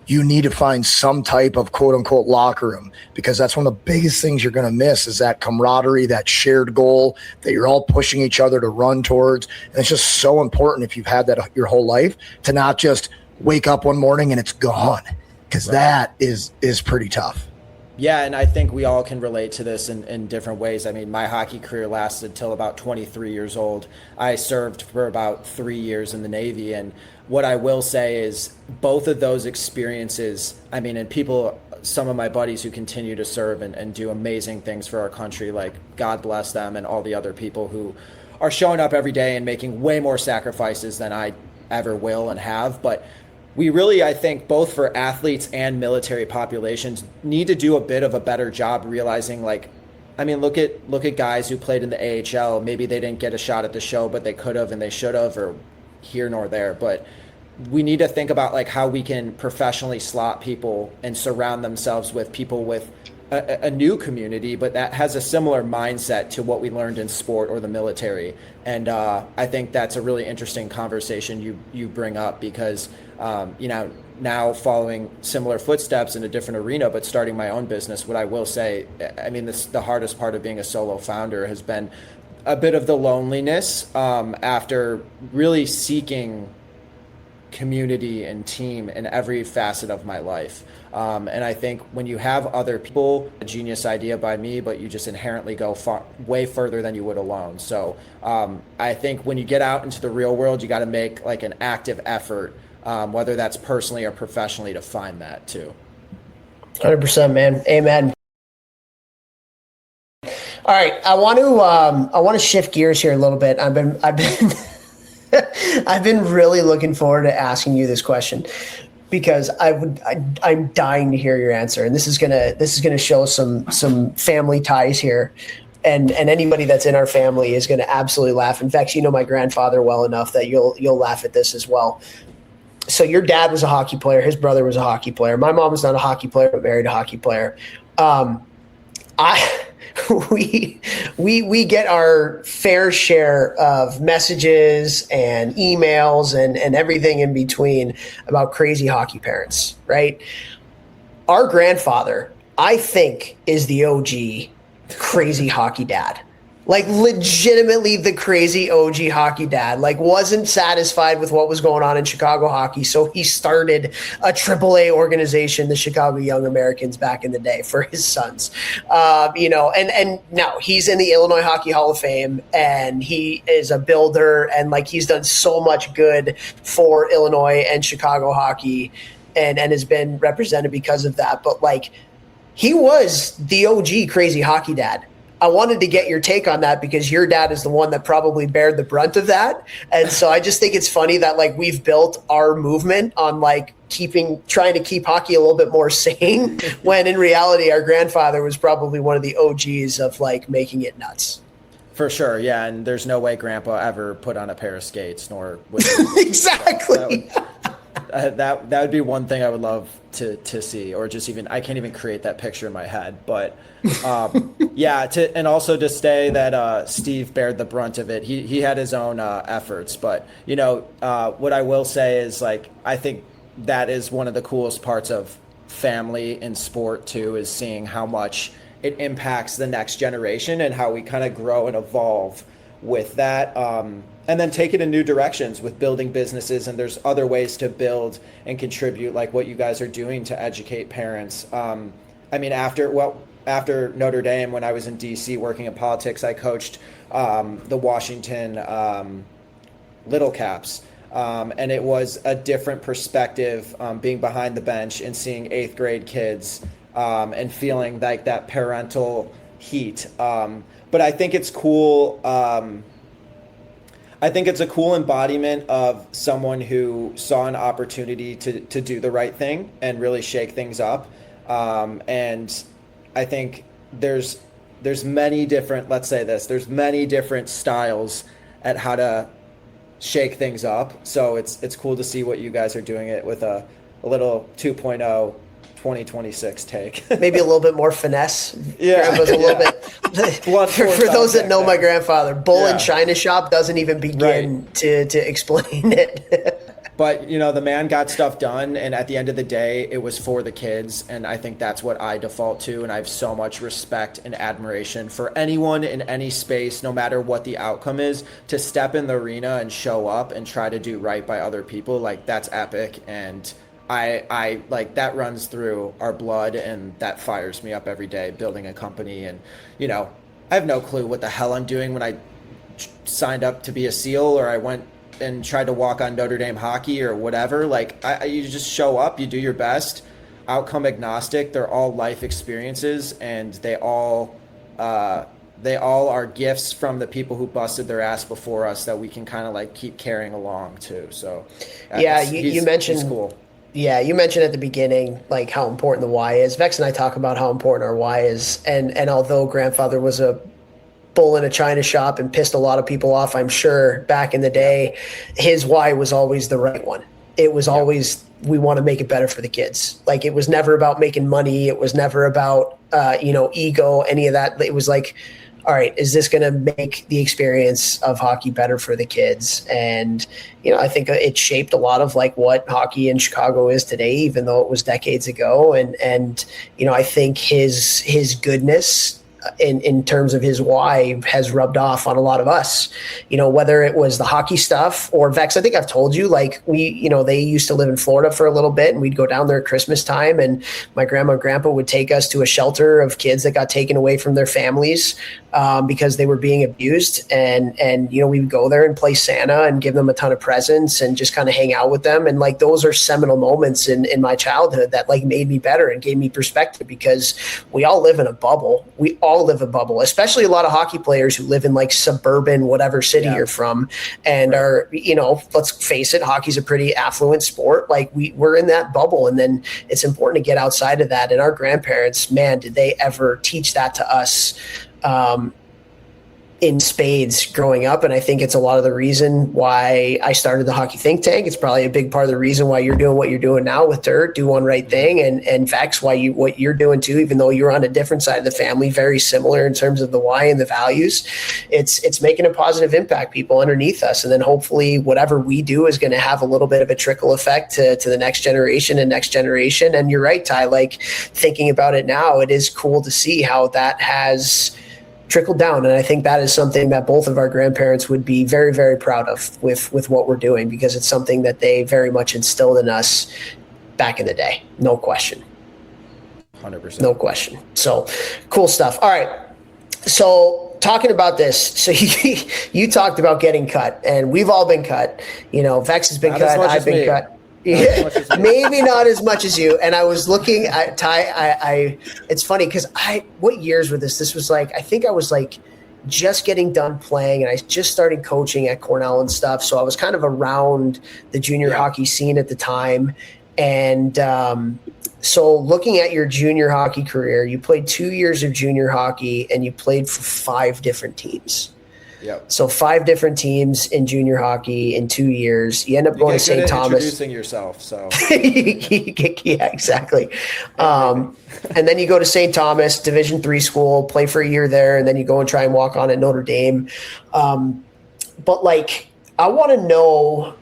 you need to find some type of quote unquote locker room, because that's one of the biggest things you're going to miss is that camaraderie, that shared goal that you're all pushing each other to run towards. And it's just so important, if you've had that your whole life, to not just wake up one morning and it's gone, because that is pretty tough. Yeah, and I think we all can relate to this in different ways. I mean, my hockey career lasted till about 23 years old. I served for about 3 years in the Navy, and what I will say is both of those experiences, I mean, and people, some of my buddies who continue to serve and do amazing things for our country, like God bless them, and all the other people who are showing up every day and making way more sacrifices than I ever will and have. But we really, I think, both for athletes and military populations, need to do a bit of a better job realizing, like, I mean, look at guys who played in the AHL. Maybe they didn't get a shot at the show, but they could have and they should have, or here nor there. But we need to think about like how we can professionally slot people and surround themselves with people with a new community, but that has a similar mindset to what we learned in sport or the military. And I think that's a really interesting conversation you bring up, because now following similar footsteps in a different arena, but starting my own business, what I will say, I mean, the hardest part of being a solo founder has been a bit of the loneliness after really seeking community and team in every facet of my life. And I think when you have other people, a genius idea by me, but you just inherently go way further than you would alone. So I think when you get out into the real world, you got to make like an active effort, whether that's personally or professionally, to find that too. 100%, man. Amen. All right, I want to shift gears here a little bit. I've been I've been really looking forward to asking you this question because I'm dying to hear your answer, and this is gonna show some family ties here, and anybody that's in our family is gonna absolutely laugh. In fact, you know my grandfather well enough that you'll laugh at this as well. So your dad was a hockey player, his brother was a hockey player. My mom was not a hockey player, but married a hockey player. We get our fair share of messages and emails and everything in between about crazy hockey parents, right? Our grandfather, I think, is the OG crazy hockey dad. Like legitimately the crazy OG hockey dad, like wasn't satisfied with what was going on in Chicago hockey. So he started a AAA organization, the Chicago Young Americans, back in the day for his sons. And now he's in the Illinois Hockey Hall of Fame, and he is a builder, and like he's done so much good for Illinois and Chicago hockey and has been represented because of that. But like he was the OG crazy hockey dad. I wanted to get your take on that because your dad is the one that probably bared the brunt of that. And so I just think it's funny that like we've built our movement on like trying to keep hockey a little bit more sane when in reality our grandfather was probably one of the OGs of like making it nuts. For sure. Yeah. And there's no way grandpa ever put on a pair of skates, nor would exactly. That would be one thing I would love to see, or just even, I can't even create that picture in my head, but and also to say that Steve bared the brunt of it. He had his own efforts, but what I will say is like, I think that is one of the coolest parts of family in sport too, is seeing how much it impacts the next generation and how we kind of grow and evolve with that. And then take it in new directions with building businesses. And there's other ways to build and contribute, like what you guys are doing to educate parents. After Notre Dame, when I was in DC working in politics, I coached the Washington Little Caps. And it was a different perspective being behind the bench and seeing 8th grade kids and feeling like that parental heat. But I think it's cool. I think it's a cool embodiment of someone who saw an opportunity to do the right thing and really shake things up. And I think there's many different, there's many different styles at how to shake things up. So it's cool to see what you guys are doing it with a little 2.0 2026 take. Maybe a little bit more finesse. Yeah. Grandpa's a little bit. For those that know my grandfather, bull in China shop doesn't even begin to explain it. But, the man got stuff done, and at the end of the day, it was for the kids, and I think that's what I default to, and I have so much respect and admiration for anyone in any space, no matter what the outcome is, to step in the arena and show up and try to do right by other people. Like, that's epic, and I like that runs through our blood, and that fires me up every day building a company. And I have no clue what the hell I'm doing when I signed up to be a SEAL, or I went and tried to walk on Notre Dame hockey or whatever. Like you just show up, you do your best, outcome agnostic. They're all life experiences, and they all are gifts from the people who busted their ass before us that we can kind of like keep carrying along too. So you mentioned he's cool. Yeah, you mentioned at the beginning, like how important the why is. Vex and I talk about how important our why is. And although grandfather was a bull in a China shop and pissed a lot of people off, I'm sure back in the day, his why was always the right one. It was always, we want to make it better for the kids. Like it was never about making money. It was never about, ego, any of that. It was like, all right, is this going to make the experience of hockey better for the kids? And, I think it shaped a lot of like what hockey in Chicago is today, even though it was decades ago. And I think his goodness in terms of his why has rubbed off on a lot of us, whether it was the hockey stuff or Vex. I think I've told you, like they used to live in Florida for a little bit, and we'd go down there at Christmas time, and my grandma and grandpa would take us to a shelter of kids that got taken away from their families because they were being abused. And we would go there and play Santa and give them a ton of presents and just kind of hang out with them. And like, those are seminal moments in my childhood that like made me better and gave me perspective, because we all live in a bubble. We all live a bubble, especially a lot of hockey players who live in like suburban, whatever city you're from, and are, let's face it, hockey's a pretty affluent sport. Like we're in that bubble. And then it's important to get outside of that. And our grandparents, man, did they ever teach that to us in spades growing up. And I think it's a lot of the reason why I started the Hockey Think Tank. It's probably a big part of the reason why you're doing what you're doing now with Dirt, Do1RT, and Vex, what you're doing too, even though you're on a different side of the family, very similar in terms of the why and the values. It's making a positive impact, people underneath us. And then hopefully whatever we do is going to have a little bit of a trickle effect to the next generation and next generation. And you're right, Ty, like thinking about it now, it is cool to see how that has trickled down. And I think that is something that both of our grandparents would be very, very proud of with what we're doing, because it's something that they very much instilled in us back in the day. No question. 100%. No question. So cool stuff. All right. So talking about this, so you talked about getting cut, and we've all been cut. Vex has been cut. I've been cut. Yeah, maybe not as much as you. And I was looking at Ty. It's funny because what years were this? This was like, I think I was like just getting done playing, and I just started coaching at Cornell and stuff. So I was kind of around the junior hockey scene at the time. And so looking at your junior hockey career, you played 2 years of junior hockey, and you played for 5 different teams. Yep. So 5 different teams in junior hockey in 2 years. You end up going to St. Thomas. Introducing yourself, so yeah, exactly. And then you go to St. Thomas, Division III school, play for a year there, and then you go and try and walk on at Notre Dame. But like, I want to know,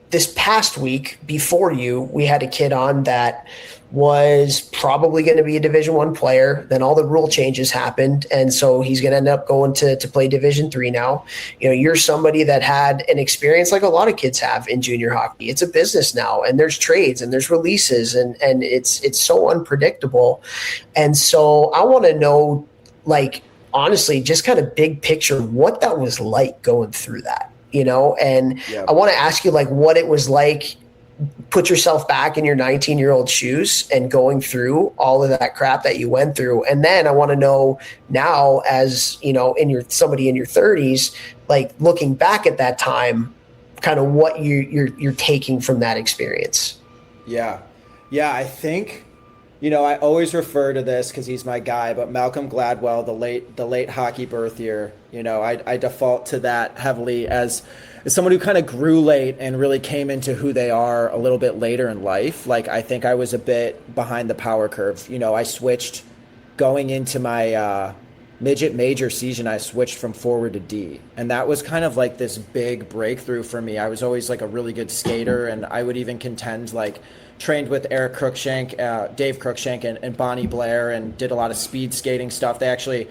this past week before you, we had a kid on that was probably going to be a Division I player. Then all the rule changes happened, and so he's going to end up going to play Division III now. You're somebody that had an experience like a lot of kids have in junior hockey. It's a business now, and there's trades and there's releases, and it's so unpredictable. And so I want to know, like, honestly, just kind of big picture, what that was like going through that, and I want to ask you, like, what it was like. Put yourself back in your 19-year-old shoes and going through all of that crap that you went through. And then I want to know now, as somebody in your 30s, like looking back at that time, kind of what you're taking from that experience. Yeah. I think, I always refer to this because he's my guy, but Malcolm Gladwell, the late hockey birth year, I default to that heavily as someone who kind of grew late and really came into who they are a little bit later in life. Like, I think I was a bit behind the power curve. I switched going into my midget major season. I switched from forward to D, and that was kind of like this big breakthrough for me. I was always like a really good skater, and I would even contend, like, trained with Eric Cruikshank, Dave Cruikshank, and Bonnie Blair, and did a lot of speed skating stuff. They actually,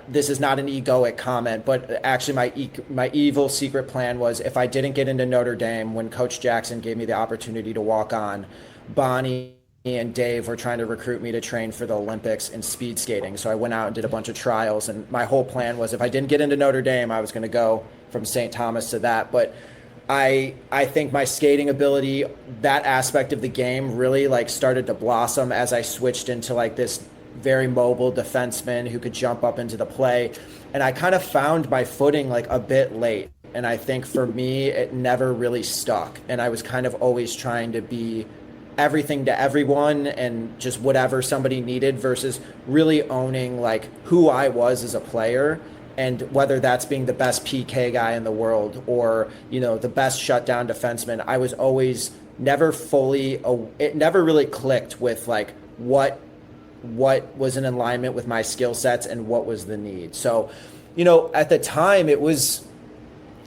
this is not an egoic comment, but actually my evil secret plan was, if I didn't get into Notre Dame when Coach Jackson gave me the opportunity to walk on, Bonnie and Dave were trying to recruit me to train for the Olympics in speed skating. So I went out and did a bunch of trials, and my whole plan was, if I didn't get into Notre Dame, I was going to go from St. Thomas to that. But I think my skating ability, that aspect of the game, really like started to blossom as I switched into like this very mobile defenseman who could jump up into the play. And I kind of found my footing like a bit late. And I think for me, it never really stuck. And I was kind of always trying to be everything to everyone and just whatever somebody needed, versus really owning like who I was as a player, and whether that's being the best PK guy in the world or, the best shutdown defenseman. I was always never fully, it never really clicked with like what was in alignment with my skill sets and what was the need. So, at the time it was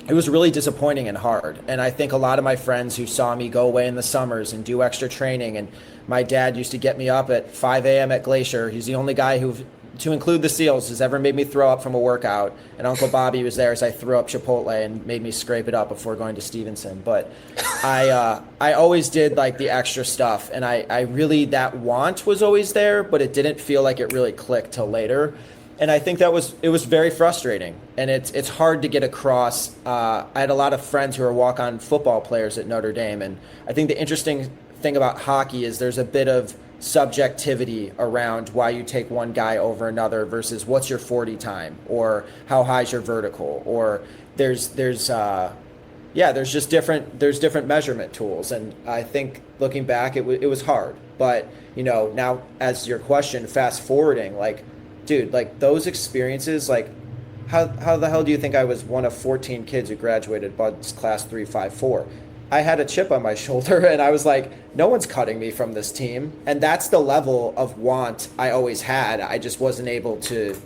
it was really disappointing and hard. And I think a lot of my friends who saw me go away in the summers and do extra training, and my dad used to get me up at 5 a.m. at Glacier. He's the only guy who, to include the SEALs, has ever made me throw up from a workout. And Uncle Bobby was there as I threw up Chipotle and made me scrape it up before going to Stevenson. But I always did like the extra stuff, and I really, that want was always there, but it didn't feel like it really clicked till later. And I think it was very frustrating, and it's hard to get across. I had a lot of friends who are walk-on football players at Notre Dame, and I think the interesting thing about hockey is there's a bit of subjectivity around why you take one guy over another versus what's your 40 time or how high is your vertical, or there's just different measurement tools. And I think looking back, it was hard. But now as your question, fast forwarding, like, dude, like those experiences, like how the hell do you think I was one of 14 kids who graduated Bud's class 354? I had a chip on my shoulder, and I was like, no one's cutting me from this team. And that's the level of want I always had. I just wasn't able to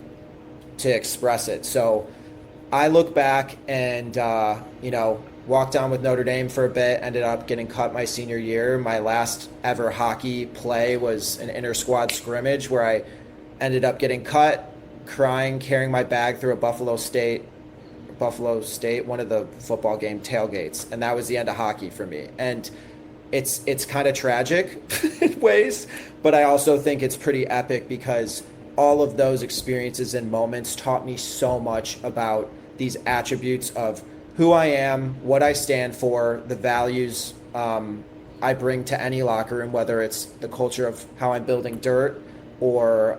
express it. So I look back and, walked on with Notre Dame for a bit, ended up getting cut my senior year. My last ever hockey play was an inter-squad scrimmage where I ended up getting cut, crying, carrying my bag through a Buffalo State, one of the football game tailgates. And that was the end of hockey for me. And it's kind of tragic in ways, but I also think it's pretty epic because all of those experiences and moments taught me so much about these attributes of who I am, what I stand for, the values I bring to any locker room, whether it's the culture of how I'm building dirt or,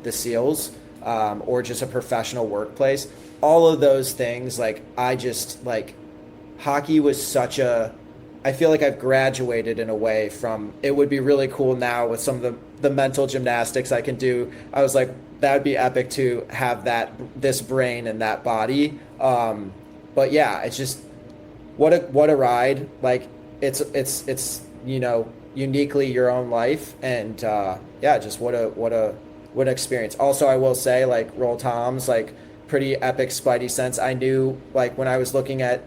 the SEALs, or just a professional workplace. All of those things, hockey was I feel like I've graduated in a way from, it would be really cool now with some of the mental gymnastics I can do. I was like, that would be epic to have this brain and that body. But yeah, it's just, what a ride. Like it's uniquely your own life. And just what an experience. Also, I will say, like, Roll Toms, like, pretty epic spidey sense. I knew, like, when I was looking at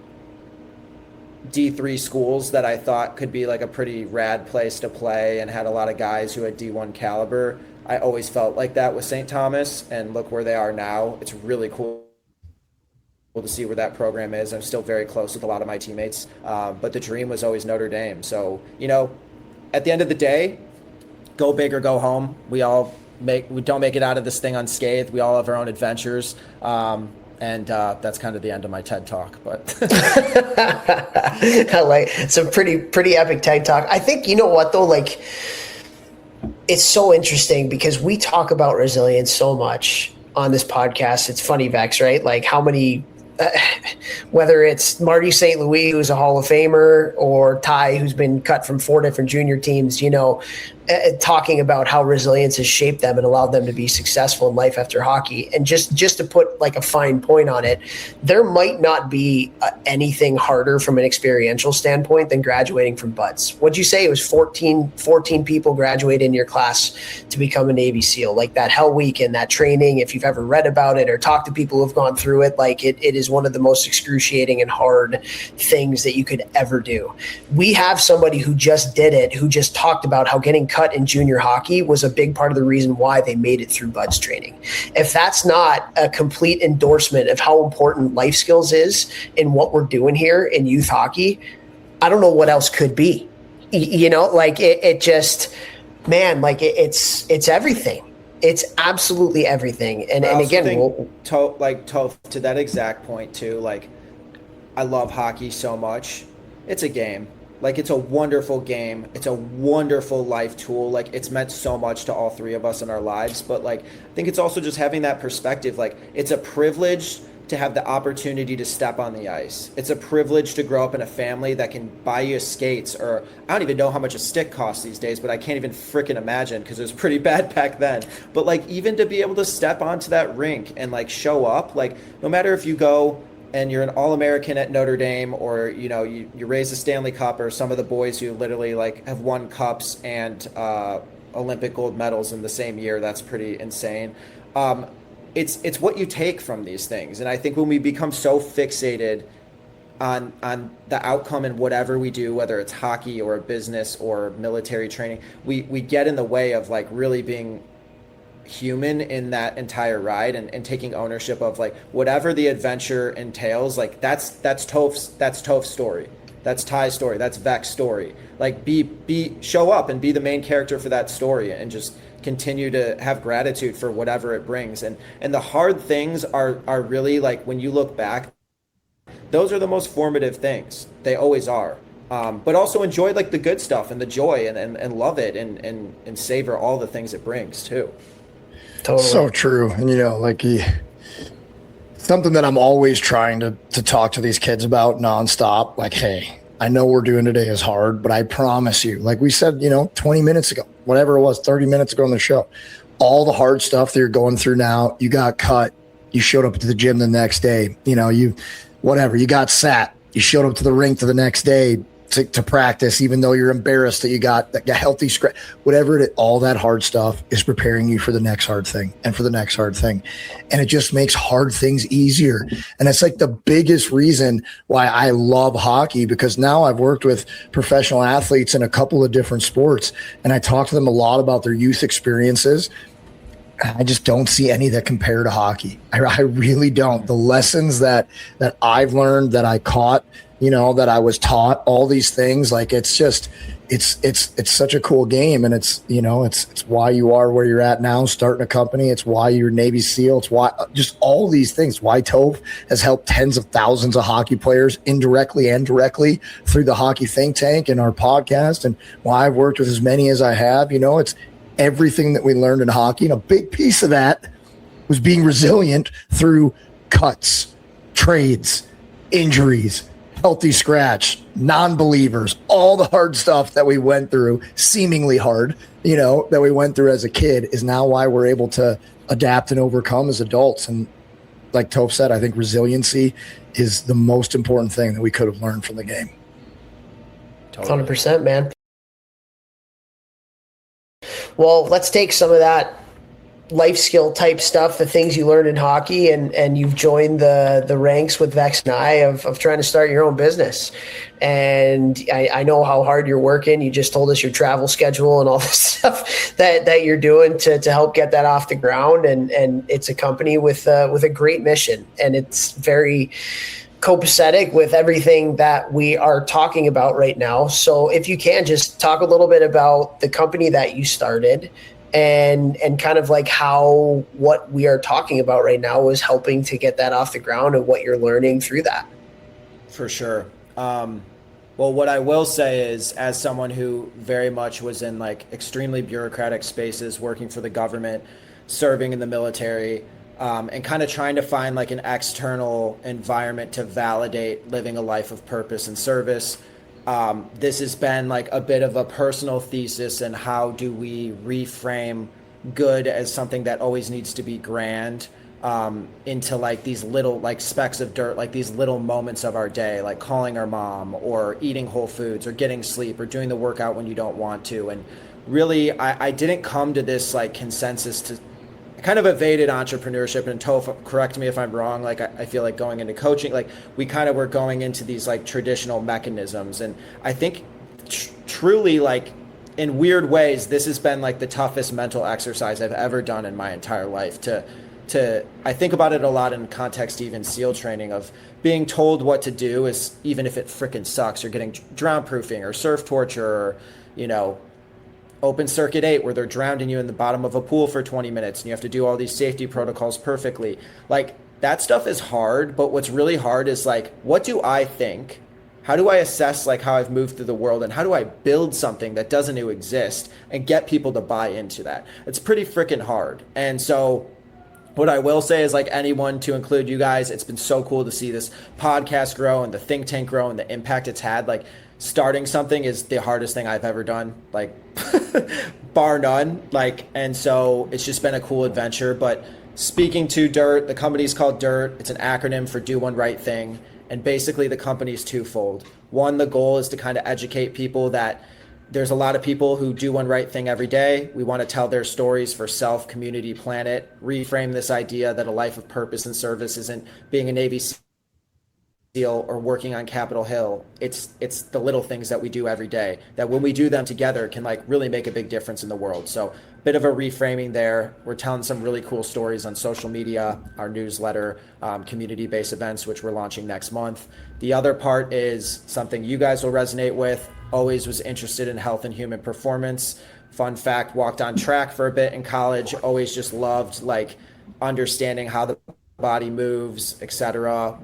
D3 schools that I thought could be like a pretty rad place to play and had a lot of guys who had D1 caliber, I always felt like that with St. Thomas, and look where they are now. It's really cool to see where that program is. I'm still very close with a lot of my teammates, but the dream was always Notre Dame. So, at the end of the day, go big or go home. We don't make it out of this thing unscathed. We all have our own adventures. And that's kind of the end of my TED Talk. But I like some pretty epic TED Talk. I think, you know what though, like, it's so interesting because we talk about resilience so much on this podcast. It's funny, Vex, right? Like how many, whether it's Marty St. Louis, who's a Hall of Famer, or Ty, who's been cut from 4 different junior teams, talking about how resilience has shaped them and allowed them to be successful in life after hockey. And just to put like a fine point on it, there might not be anything harder from an experiential standpoint than graduating from Buds. What'd you say? It was 14 people graduated in your class to become a Navy SEAL. Like that Hell Week and that training, if you've ever read about it or talked to people who've gone through it, like it is one of the most excruciating and hard things that you could ever do. We have somebody who just did it, who just talked about how getting cut in junior hockey was a big part of the reason why they made it through Buds training. If that's not a complete endorsement of how important life skills is in what we're doing here in youth hockey, I don't know what else could be. It just, man, like it's everything. It's absolutely everything. And again, Toph, to that exact point too, like I love hockey so much. It's a game. Like, it's a wonderful game. It's a wonderful life tool. Like, it's meant so much to all three of us in our lives. But, like, I think it's also just having that perspective. Like, it's a privilege to have the opportunity to step on the ice. It's a privilege to grow up in a family that can buy you skates, or I don't even know how much a stick costs these days, but I can't even freaking imagine because it was pretty bad back then. But, like, even to be able to step onto that rink and, like, show up, like, no matter if you go and you're an All-American at Notre Dame, or you raise the Stanley Cup, or some of the boys who literally like have won cups and Olympic gold medals in the same year. That's pretty insane. it's what you take from these things. And I think when we become so fixated on the outcome in whatever we do, whether it's hockey or business or military training, we get in the way of like really being human in that entire ride, and taking ownership of like whatever the adventure entails. Like that's Toph's story, that's Ty's story, that's Vec's story. Like show up and be the main character for that story, and just continue to have gratitude for whatever it brings. And the hard things are really, like, when you look back, those are the most formative things. They always are. But also enjoy like the good stuff and the joy, and love it, and savor all the things it brings too. Totally. So true. And like something that I'm always trying to talk to these kids about nonstop, like, hey, I know we're doing today is hard, but I promise you, like we said, 20 minutes ago, whatever it was, 30 minutes ago on the show, all the hard stuff that you're going through now, you got cut, you showed up to the gym the next day, you got sat, you showed up to the rink the next day to practice, even though you're embarrassed that you got a healthy scratch, whatever it is, all that hard stuff is preparing you for the next hard thing and for the next hard thing. And it just makes hard things easier. And it's like the biggest reason why I love hockey, because now I've worked with professional athletes in a couple of different sports, and I talk to them a lot about their youth experiences. I just don't see any that compare to hockey. I really don't. The lessons that I've learned, that I caught, that I was taught, all these things, like it's such a cool game. And it's why you are where you're at now, starting a company. It's why you're Navy SEAL. It's why just all these things, why Toph has helped tens of thousands of hockey players indirectly and directly through the Hockey Think Tank and our podcast, and why I've worked with as many as I have. It's everything that we learned in hockey. And a big piece of that was being resilient through cuts, trades, injuries, healthy scratch, non-believers, all the hard stuff that we went through, seemingly hard, that we went through as a kid, is now why we're able to adapt and overcome as adults. And like Toph said, I think resiliency is the most important thing that we could have learned from the game. 100%, man. Well, let's take some of that life skill type stuff, the things you learned in hockey, and you've joined the ranks with Vex and I of trying to start your own business. And I know how hard you're working. You just told us your travel schedule and all this stuff that you're doing to help get that off the ground. And it's a company with a great mission, and it's very copacetic with everything that we are talking about right now. So if you can just talk a little bit about the company that you started, and kind of like how what we are talking about right now is helping to get that off the ground, and what you're learning through that. For sure. Well, what I will say is, as someone who very much was in like extremely bureaucratic spaces, working for the government, serving in the military, and kind of trying to find like an external environment to validate living a life of purpose and service, this has been like a bit of a personal thesis, and how do we reframe good as something that always needs to be grand, into like these little like specks of dirt, like these little moments of our day, like calling our mom, or eating whole foods, or getting sleep, or doing the workout when you don't want to. And really, I didn't come to this like consensus to kind of evaded entrepreneurship. And Toph, correct me if I'm wrong, like I feel like going into coaching, like we kind of were going into these like traditional mechanisms. And I think truly, like in weird ways, this has been like the toughest mental exercise I've ever done in my entire life. I think about it a lot in context, even SEAL training, of being told what to do is, even if it freaking sucks, you're getting drown proofing or surf torture, or, open circuit 8 where they're drowning you in the bottom of a pool for 20 minutes and you have to do all these safety protocols perfectly. Like that stuff is hard, but what's really hard is like, what do I think? How do I assess like how I've moved through the world, and how do I build something that doesn't exist and get people to buy into that? It's pretty freaking hard. And so what I will say is, like anyone, to include you guys, it's been so cool to see this podcast grow and the think tank grow and the impact it's had. Like starting something is the hardest thing I've ever done, like bar none. Like, and so it's just been a cool adventure. But speaking to DIRT, the company's called DIRT. It's an acronym for Do One Right Thing. And basically the company's twofold. One, the goal is to kind of educate people that there's a lot of people who do one right thing every day. We want to tell their stories for self, community, planet, reframe this idea that a life of purpose and service isn't being a Navy SEAL or working on Capitol Hill. It's the little things that we do every day that when we do them together can like really make a big difference in the world. So bit of a reframing there. We're telling some really cool stories on social media, our newsletter, community-based events, which we're launching next month. The other part is something you guys will resonate with. Always was interested in health and human performance. Fun fact, walked on track for a bit in college. Always just loved like understanding how the body moves, etc.,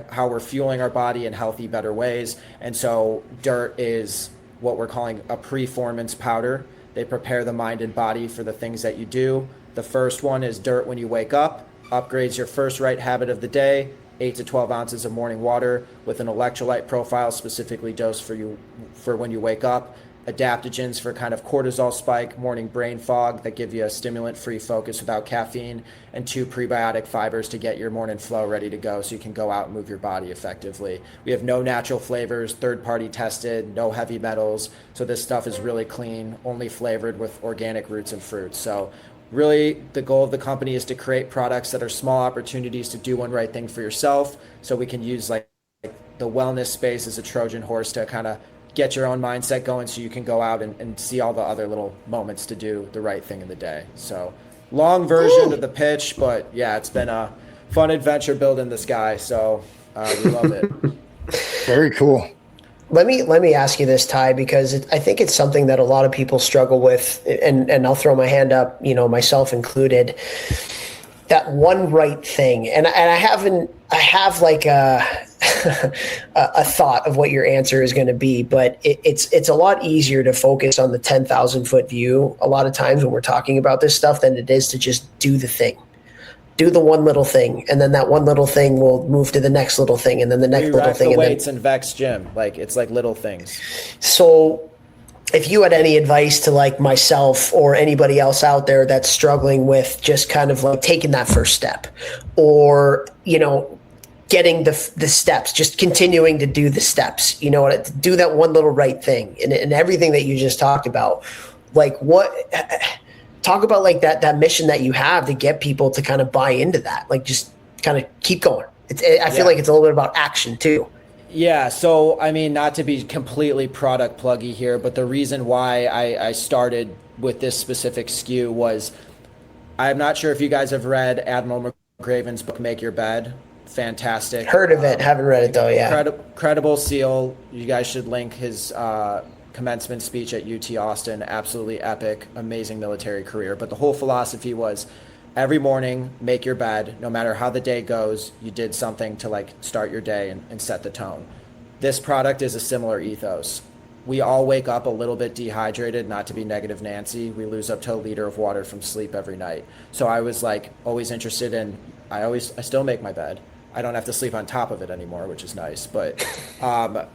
how we're fueling our body in healthy, better ways. And so DIRT is what we're calling a performance powder. They prepare the mind and body for the things that you do. The first one is DIRT when you wake up, upgrades your first right habit of the day, 8 to 12 ounces of morning water with an electrolyte profile specifically dosed for when you wake up, adaptogens for kind of cortisol spike, morning brain fog that give you a stimulant-free focus without caffeine, and 2 prebiotic fibers to get your morning flow ready to go so you can go out and move your body effectively. We have no natural flavors, third-party tested, no heavy metals, so this stuff is really clean, only flavored with organic roots and fruits. So really, the goal of the company is to create products that are small opportunities to do one right thing for yourself, so we can use like the wellness space as a Trojan horse to kind of get your own mindset going so you can go out and see all the other little moments to do the right thing in the day. So long version of the pitch, but yeah, it's been a fun adventure building this guy. So we love it. Very cool. Let me ask you this, Ty, because I think it's something that a lot of people struggle with, and I'll throw my hand up, myself included. That one right thing, and I have like a thought of what your answer is going to be, but it's a lot easier to focus on the 10,000 foot view a lot of times when we're talking about this stuff than it is to just do the thing. Do the one little thing, and then that one little thing will move to the next little thing, and then the next little thing. The weights and Vex Gym, like it's like little things. So if you had any advice to like myself or anybody else out there that's struggling with just kind of like taking that first step, or getting the steps, just continuing to do the steps, to do that one little right thing, and everything that you just talked about, like talk about like that mission that you have to get people to kind of buy into that, like just kind of keep going. I feel like it's a little bit about action too. Yeah. So, I mean, not to be completely product pluggy here, but the reason why I started with this specific SKU was, I'm not sure if you guys have read Admiral McRaven's book, Make Your Bed. Fantastic. Heard of it. Haven't read it though. Yeah. Credible SEAL. You guys should link his commencement speech at UT Austin. Absolutely epic, amazing military career. But the whole philosophy was every morning, make your bed. No matter how the day goes, you did something to like start your day and set the tone. This product is a similar ethos. We all wake up a little bit dehydrated, not to be negative Nancy. We lose up to a liter of water from sleep every night. So I was like always interested in, I still make my bed. I don't have to sleep on top of it anymore, which is nice. But I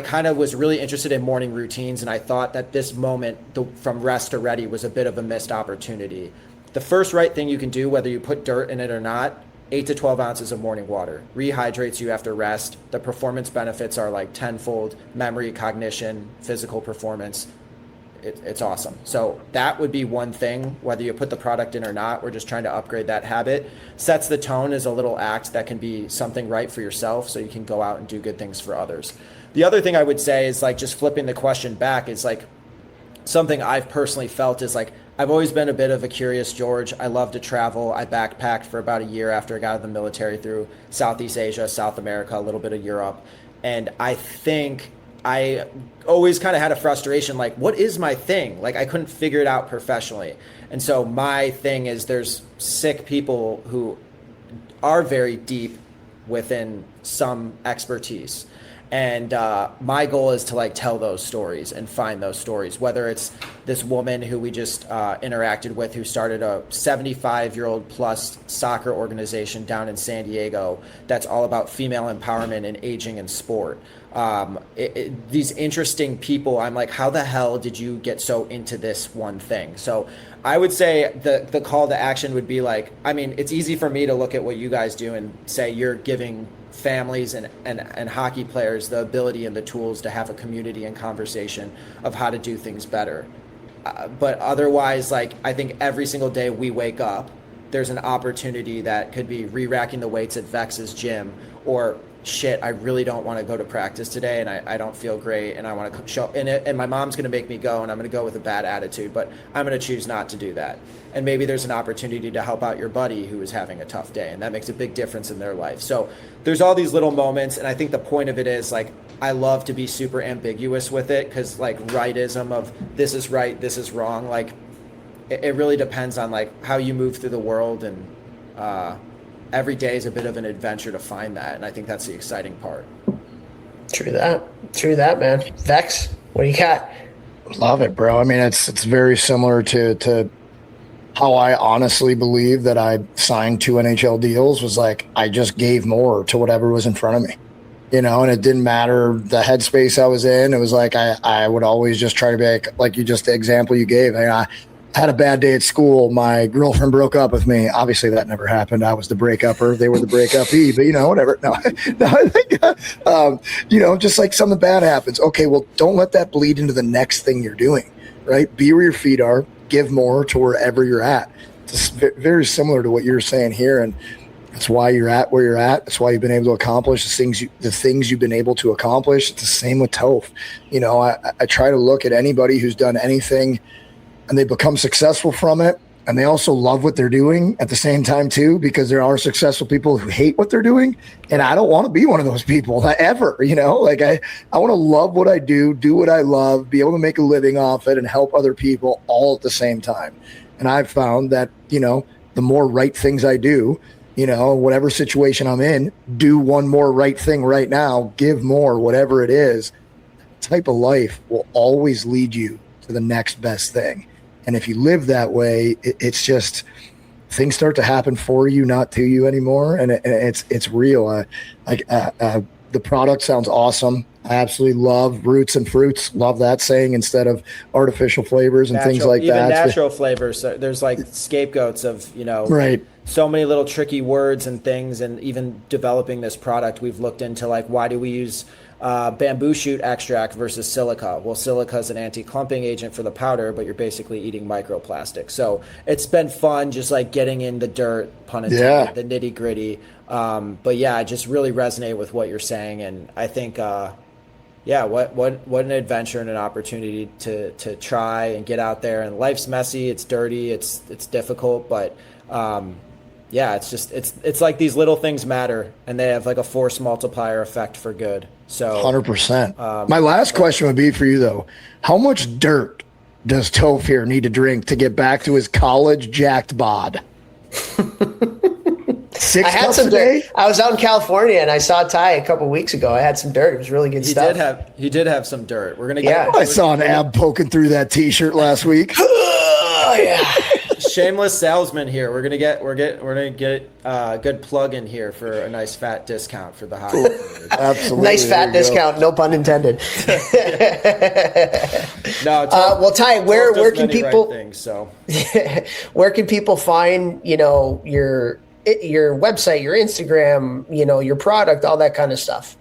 kind of was really interested in morning routines, and I thought that this moment from rest to ready was a bit of a missed opportunity. The first right thing you can do, whether you put dirt in it or not, 8 to 12 ounces of morning water rehydrates you after rest. The performance benefits are like tenfold: memory, cognition, physical performance. It's awesome. So that would be one thing, whether you put the product in or not. We're just trying to upgrade that habit. Sets the tone as a little act that can be something right for yourself so you can go out and do good things for others. The other thing I would say is like just flipping the question back is like something I've personally felt is like I've always been a bit of a curious George. I love to travel. I backpacked for about a year after I got out of the military through Southeast Asia, South America, a little bit of Europe. And I think I always kind of had a frustration, like, what is my thing? Like, I couldn't figure it out professionally. And so my thing is there's sick people who are very deep within some expertise. And my goal is to like tell those stories and find those stories, whether it's this woman who we just interacted with who started a 75-year-old plus soccer organization down in San Diego that's all about female empowerment and aging in sport. These interesting people, I'm like, how the hell did you get so into this one thing? So I would say the call to action would be like, I mean, it's easy for me to look at what you guys do and say you're giving families and hockey players the ability and the tools to have a community and conversation of how to do things better. But otherwise, like, I think every single day we wake up, there's an opportunity that could be re-racking the weights at Vex's gym, or shit, I really don't want to go to practice today and I don't feel great and I want to show and my mom's going to make me go and I'm going to go with a bad attitude, but I'm going to choose not to do that. And maybe there's an opportunity to help out your buddy who is having a tough day, and that makes a big difference in their life. So there's all these little moments, and I think the point of it is, like, I love to be super ambiguous with it, because, like, rightism of this is right, this is wrong, like, it really depends on, like, how you move through the world, and every day is a bit of an adventure to find that, and I think that's the exciting part. True that, man. Vex, what do you got? Love it, bro. I mean, it's very similar to how I honestly believe that I signed 2 NHL deals. Was like, I just gave more to whatever was in front of me, you know, and it didn't matter the headspace I was in. It was like, I would always just try to be like you just, the example you gave. I had a bad day at school. My girlfriend broke up with me. Obviously that never happened. I was the break-upper. They were the break-uppee, but, you know, whatever. No, I think, you know, just like something bad happens. Okay, well, don't let that bleed into the next thing you're doing, right? Be where your feet are. Give more to wherever you're at. It's very similar to what you're saying here, and that's why you're at where you're at. That's why you've been able to accomplish the things you've been able to accomplish. It's the same with Toph. You know, I try to look at anybody who's done anything and they become successful from it, and they also love what they're doing at the same time too, because there are successful people who hate what they're doing, and I don't want to be one of those people ever. You know, like I want to love what I do what I love, be able to make a living off it, and help other people all at the same time. And I've found that, you know, the more right things I do, you know, whatever situation I'm in, do one more right thing right now, give more, whatever it is, type of life will always lead you to the next best thing. And if you live that way, it's just things start to happen for you, not to you anymore. And it's real. The product sounds awesome. I absolutely love roots and fruits. Love that saying instead of artificial flavors and natural, things like even that. Natural flavors. There's like scapegoats of, you know, right. So many little tricky words and things. And even developing this product, we've looked into, like, why do we use bamboo shoot extract versus silica? Well, silica is an anti-clumping agent for the powder, but you're basically eating microplastic. So it's been fun just like getting in the dirt, pun intended, the nitty gritty. But yeah, I just really resonate with what you're saying. And I think, what an adventure and an opportunity to try and get out there. And life's messy, it's dirty, it's difficult, but it's like these little things matter, and they have like a force multiplier effect for good. So 100%. My last question would be for you though. How much dirt does Toph here need to drink to get back to his college jacked bod? 6 I had cups some a day? dirt. I was out in California and I saw Ty a couple weeks ago. I had some dirt. It was really good stuff. He did have some dirt. We're gonna get. I saw an ab poking through that t-shirt last week. Oh yeah. Shameless salesman here. We're gonna get a good plug in here for a nice fat discount for the hockey. Absolutely. Nice fat discount, no pun intended. No. Well, Ty, where can people? Right things, so. Where can people find, you know, your website, your Instagram, you know, your product, all that kind of stuff?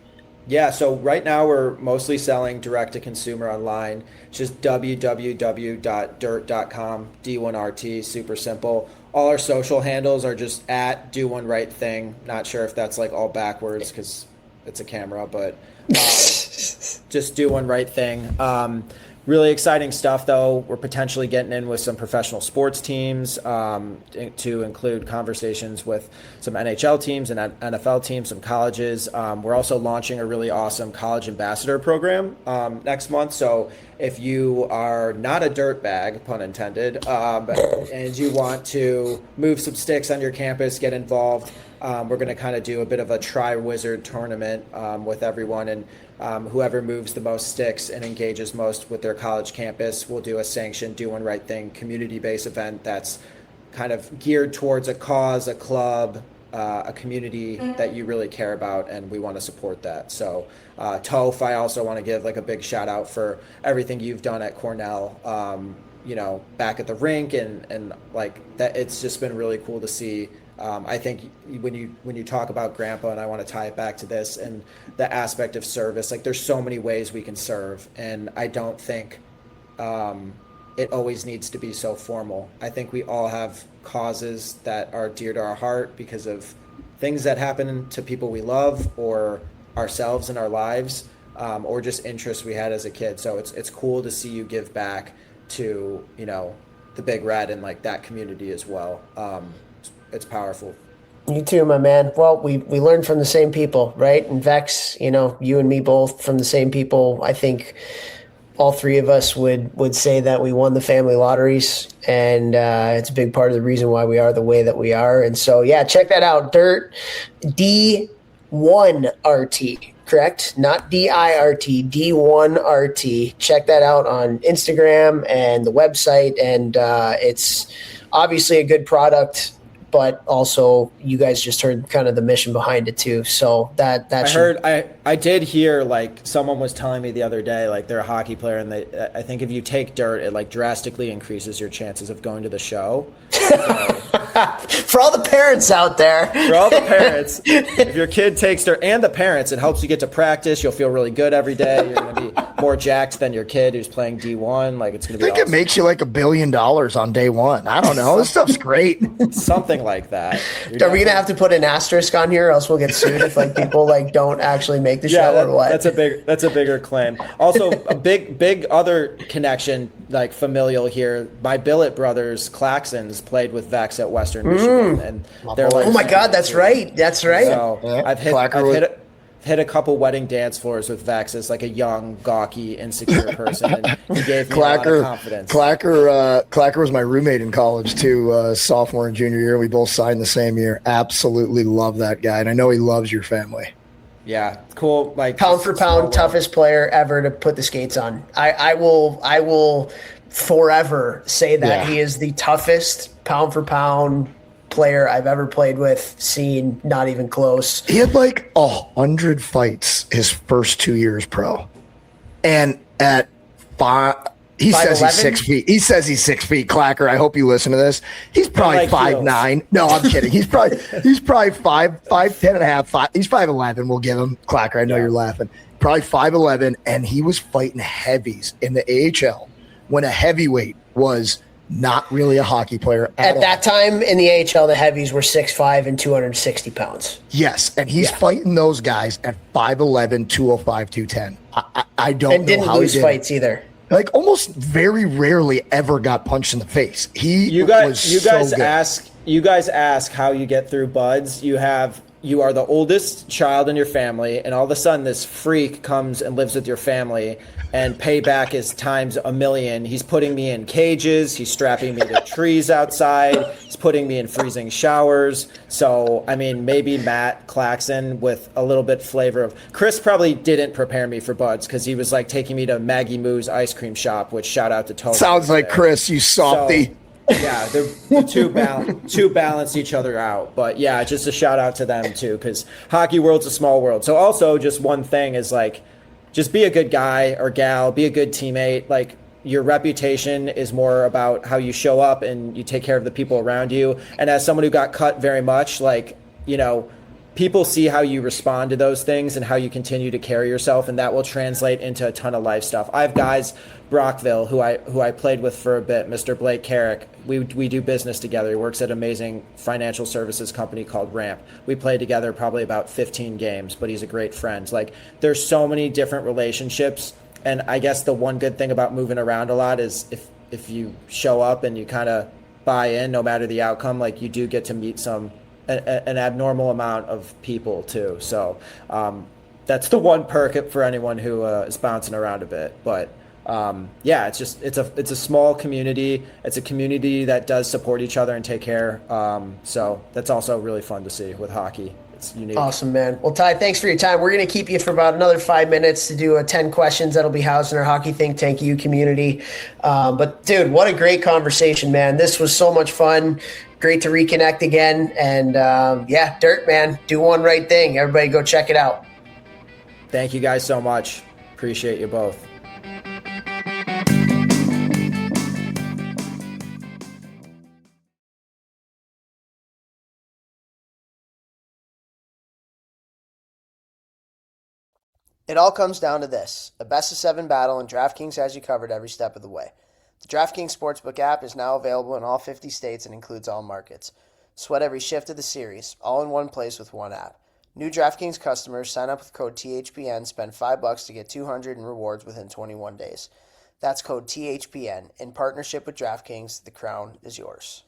Yeah, so right now we're mostly selling direct to consumer online. It's just www.dirt.com, D1RT, super simple. All our social handles are just at Do One Right Thing. Not sure if that's like all backwards because it's a camera, but just Do One Right Thing. Really exciting stuff, though. We're potentially getting in with some professional sports teams to include conversations with some NHL teams and NFL teams, some colleges. We're also launching a really awesome college ambassador program next month. So if you are not a dirtbag, pun intended, and you want to move some sticks on your campus, get involved, we're going to kind of do a bit of a Tri-Wizard tournament with everyone, and whoever moves the most sticks and engages most with their college campus will do a sanctioned Do One Right Thing community-based event that's kind of geared towards a cause, a club, a community that you really care about, and we want to support that. So Toph, I also want to give like a big shout out for everything you've done at Cornell. back at the rink and like that. It's just been really cool to see. I think when you talk about Grandpa, and I want to tie it back to this and the aspect of service, like there's so many ways we can serve, and I don't think it always needs to be so formal. I think we all have causes that are dear to our heart because of things that happen to people we love or ourselves in our lives, or just interests we had as a kid. So it's cool to see you give back to the Big Red and like that community as well. It's powerful. You too, my man. Well, we learned from the same people, right? And Vex, you and me both from the same people. I think all three of us would say that we won the family lotteries, and it's a big part of the reason why we are the way that we are. And so, yeah, check that out. Dirt D1RT, correct? Not DIRT, D1RT. Check that out on Instagram and the website. And it's obviously a good product, but also you guys just heard kind of the mission behind it too. So I did hear like someone was telling me the other day, like they're a hockey player, and I think if you take Dirt, it like drastically increases your chances of going to the show. For all the parents out there. For all the parents, if your kid takes Dirt, and the parents, it helps you get to practice. You'll feel really good every day. You're going to be more jacked than your kid who's playing D1. Like it's going to be awesome. It makes you like $1 billion on day one. I don't know. This stuff's great. Something like that. Are we going to have to put an asterisk on here, or else we'll get sued if like people like don't actually make the show or what? That's a bigger claim. Also, a big other connection, like familial here. My Billet brothers, Claxons, played with Vex at Western Michigan, and they're like, oh my God, that's right. So yeah. I've hit a couple wedding dance floors with Vex as like a young, gawky, insecure person, and he gave me a lot of confidence. Clacker was my roommate in college too, sophomore and junior year. We both signed the same year. Absolutely love that guy, and I know he loves your family. Yeah, cool. Like pound for pound, toughest player ever to put the skates on. I will forever say that he is the toughest pound for pound player I've ever played with, seen, not even close. He had like 100 fights his first 2 years pro. And at he says he's 6 feet. He says he's 6 feet. Clacker, I hope you listen to this. He's probably 5'9". No, I'm kidding. He's probably 5'10" and a half. He's 5'11". We'll give him. Clacker, I know you're laughing. Probably 5'11", and he was fighting heavies in the AHL when a heavyweight was not really a hockey player at that time in the AHL. The heavies were 6'5" and 260 pounds. Yes, and he's fighting those guys at 5'11", 205, 210. I don't and know didn't how lose he did fights either. Like almost very rarely ever got punched in the face. You guys ask how you get through buds. You are the oldest child in your family, and all of a sudden this freak comes and lives with your family, and payback is times 1,000,000. He's putting me in cages. He's strapping me to trees outside. He's putting me in freezing showers. So, I mean, maybe Matt Claxon with a little bit flavor of Chris probably didn't prepare me for buds because he was like taking me to Maggie Moo's ice cream shop, which shout out to Toph. Sounds like Chris, you softy. So, yeah, the two balance each other out. But yeah, just a shout out to them too, because hockey world's a small world. So also just one thing is like, just be a good guy or gal, be a good teammate. Like your reputation is more about how you show up and you take care of the people around you. And as someone who got cut very much, like, people see how you respond to those things and how you continue to carry yourself, and that will translate into a ton of life stuff. I have guys, Brockville, who I played with for a bit, Mr. Blake Carrick. We do business together. He works at an amazing financial services company called Ramp. We played together probably about 15 games, but he's a great friend. Like, there's so many different relationships, and I guess the one good thing about moving around a lot is if you show up and you kind of buy in, no matter the outcome, like you do get to meet an abnormal amount of people too. So that's the one perk for anyone who is bouncing around a bit. But it's a small community. It's a community that does support each other and take care. So that's also really fun to see with hockey. It's unique. Awesome, man. Well, Ty, thanks for your time. We're going to keep you for about another 5 minutes to do 10 questions that'll be housed in our Hockey Think Tank U community. But dude, what a great conversation, man. This was so much fun. Great to reconnect again. And Dirt, man, do one right thing. Everybody go check it out. Thank you guys so much. Appreciate you both. It all comes down to this: a best-of-7 battle, and DraftKings has you covered every step of the way. The DraftKings Sportsbook app is now available in all 50 states and includes all markets. Sweat every shift of the series, all in one place with one app. New DraftKings customers sign up with code THPN, spend $5 to get $200 in rewards within 21 days. That's code THPN. In partnership with DraftKings, the crown is yours.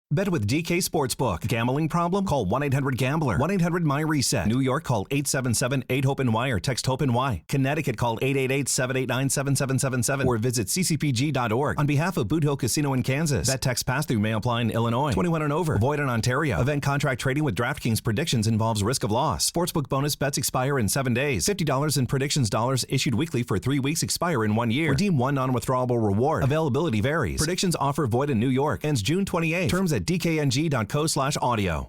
Bet with DK Sportsbook. Gambling problem? Call 1-800-GAMBLER. 1-800-MY-RESET. New York, call 877-8-HOPE-NY or text HOPE-NY. Connecticut, call 888-789-7777 or visit ccpg.org. On behalf of Boot Hill Casino in Kansas, bet text pass-through may apply in Illinois. 21 and over. Void in Ontario. Event contract trading with DraftKings predictions involves risk of loss. Sportsbook bonus bets expire in 7 days. $50 in predictions dollars issued weekly for 3 weeks, expire in 1 year. Redeem one non-withdrawable reward. Availability varies. Predictions offer void in New York. Ends June 28. Terms at dkng.co/audio.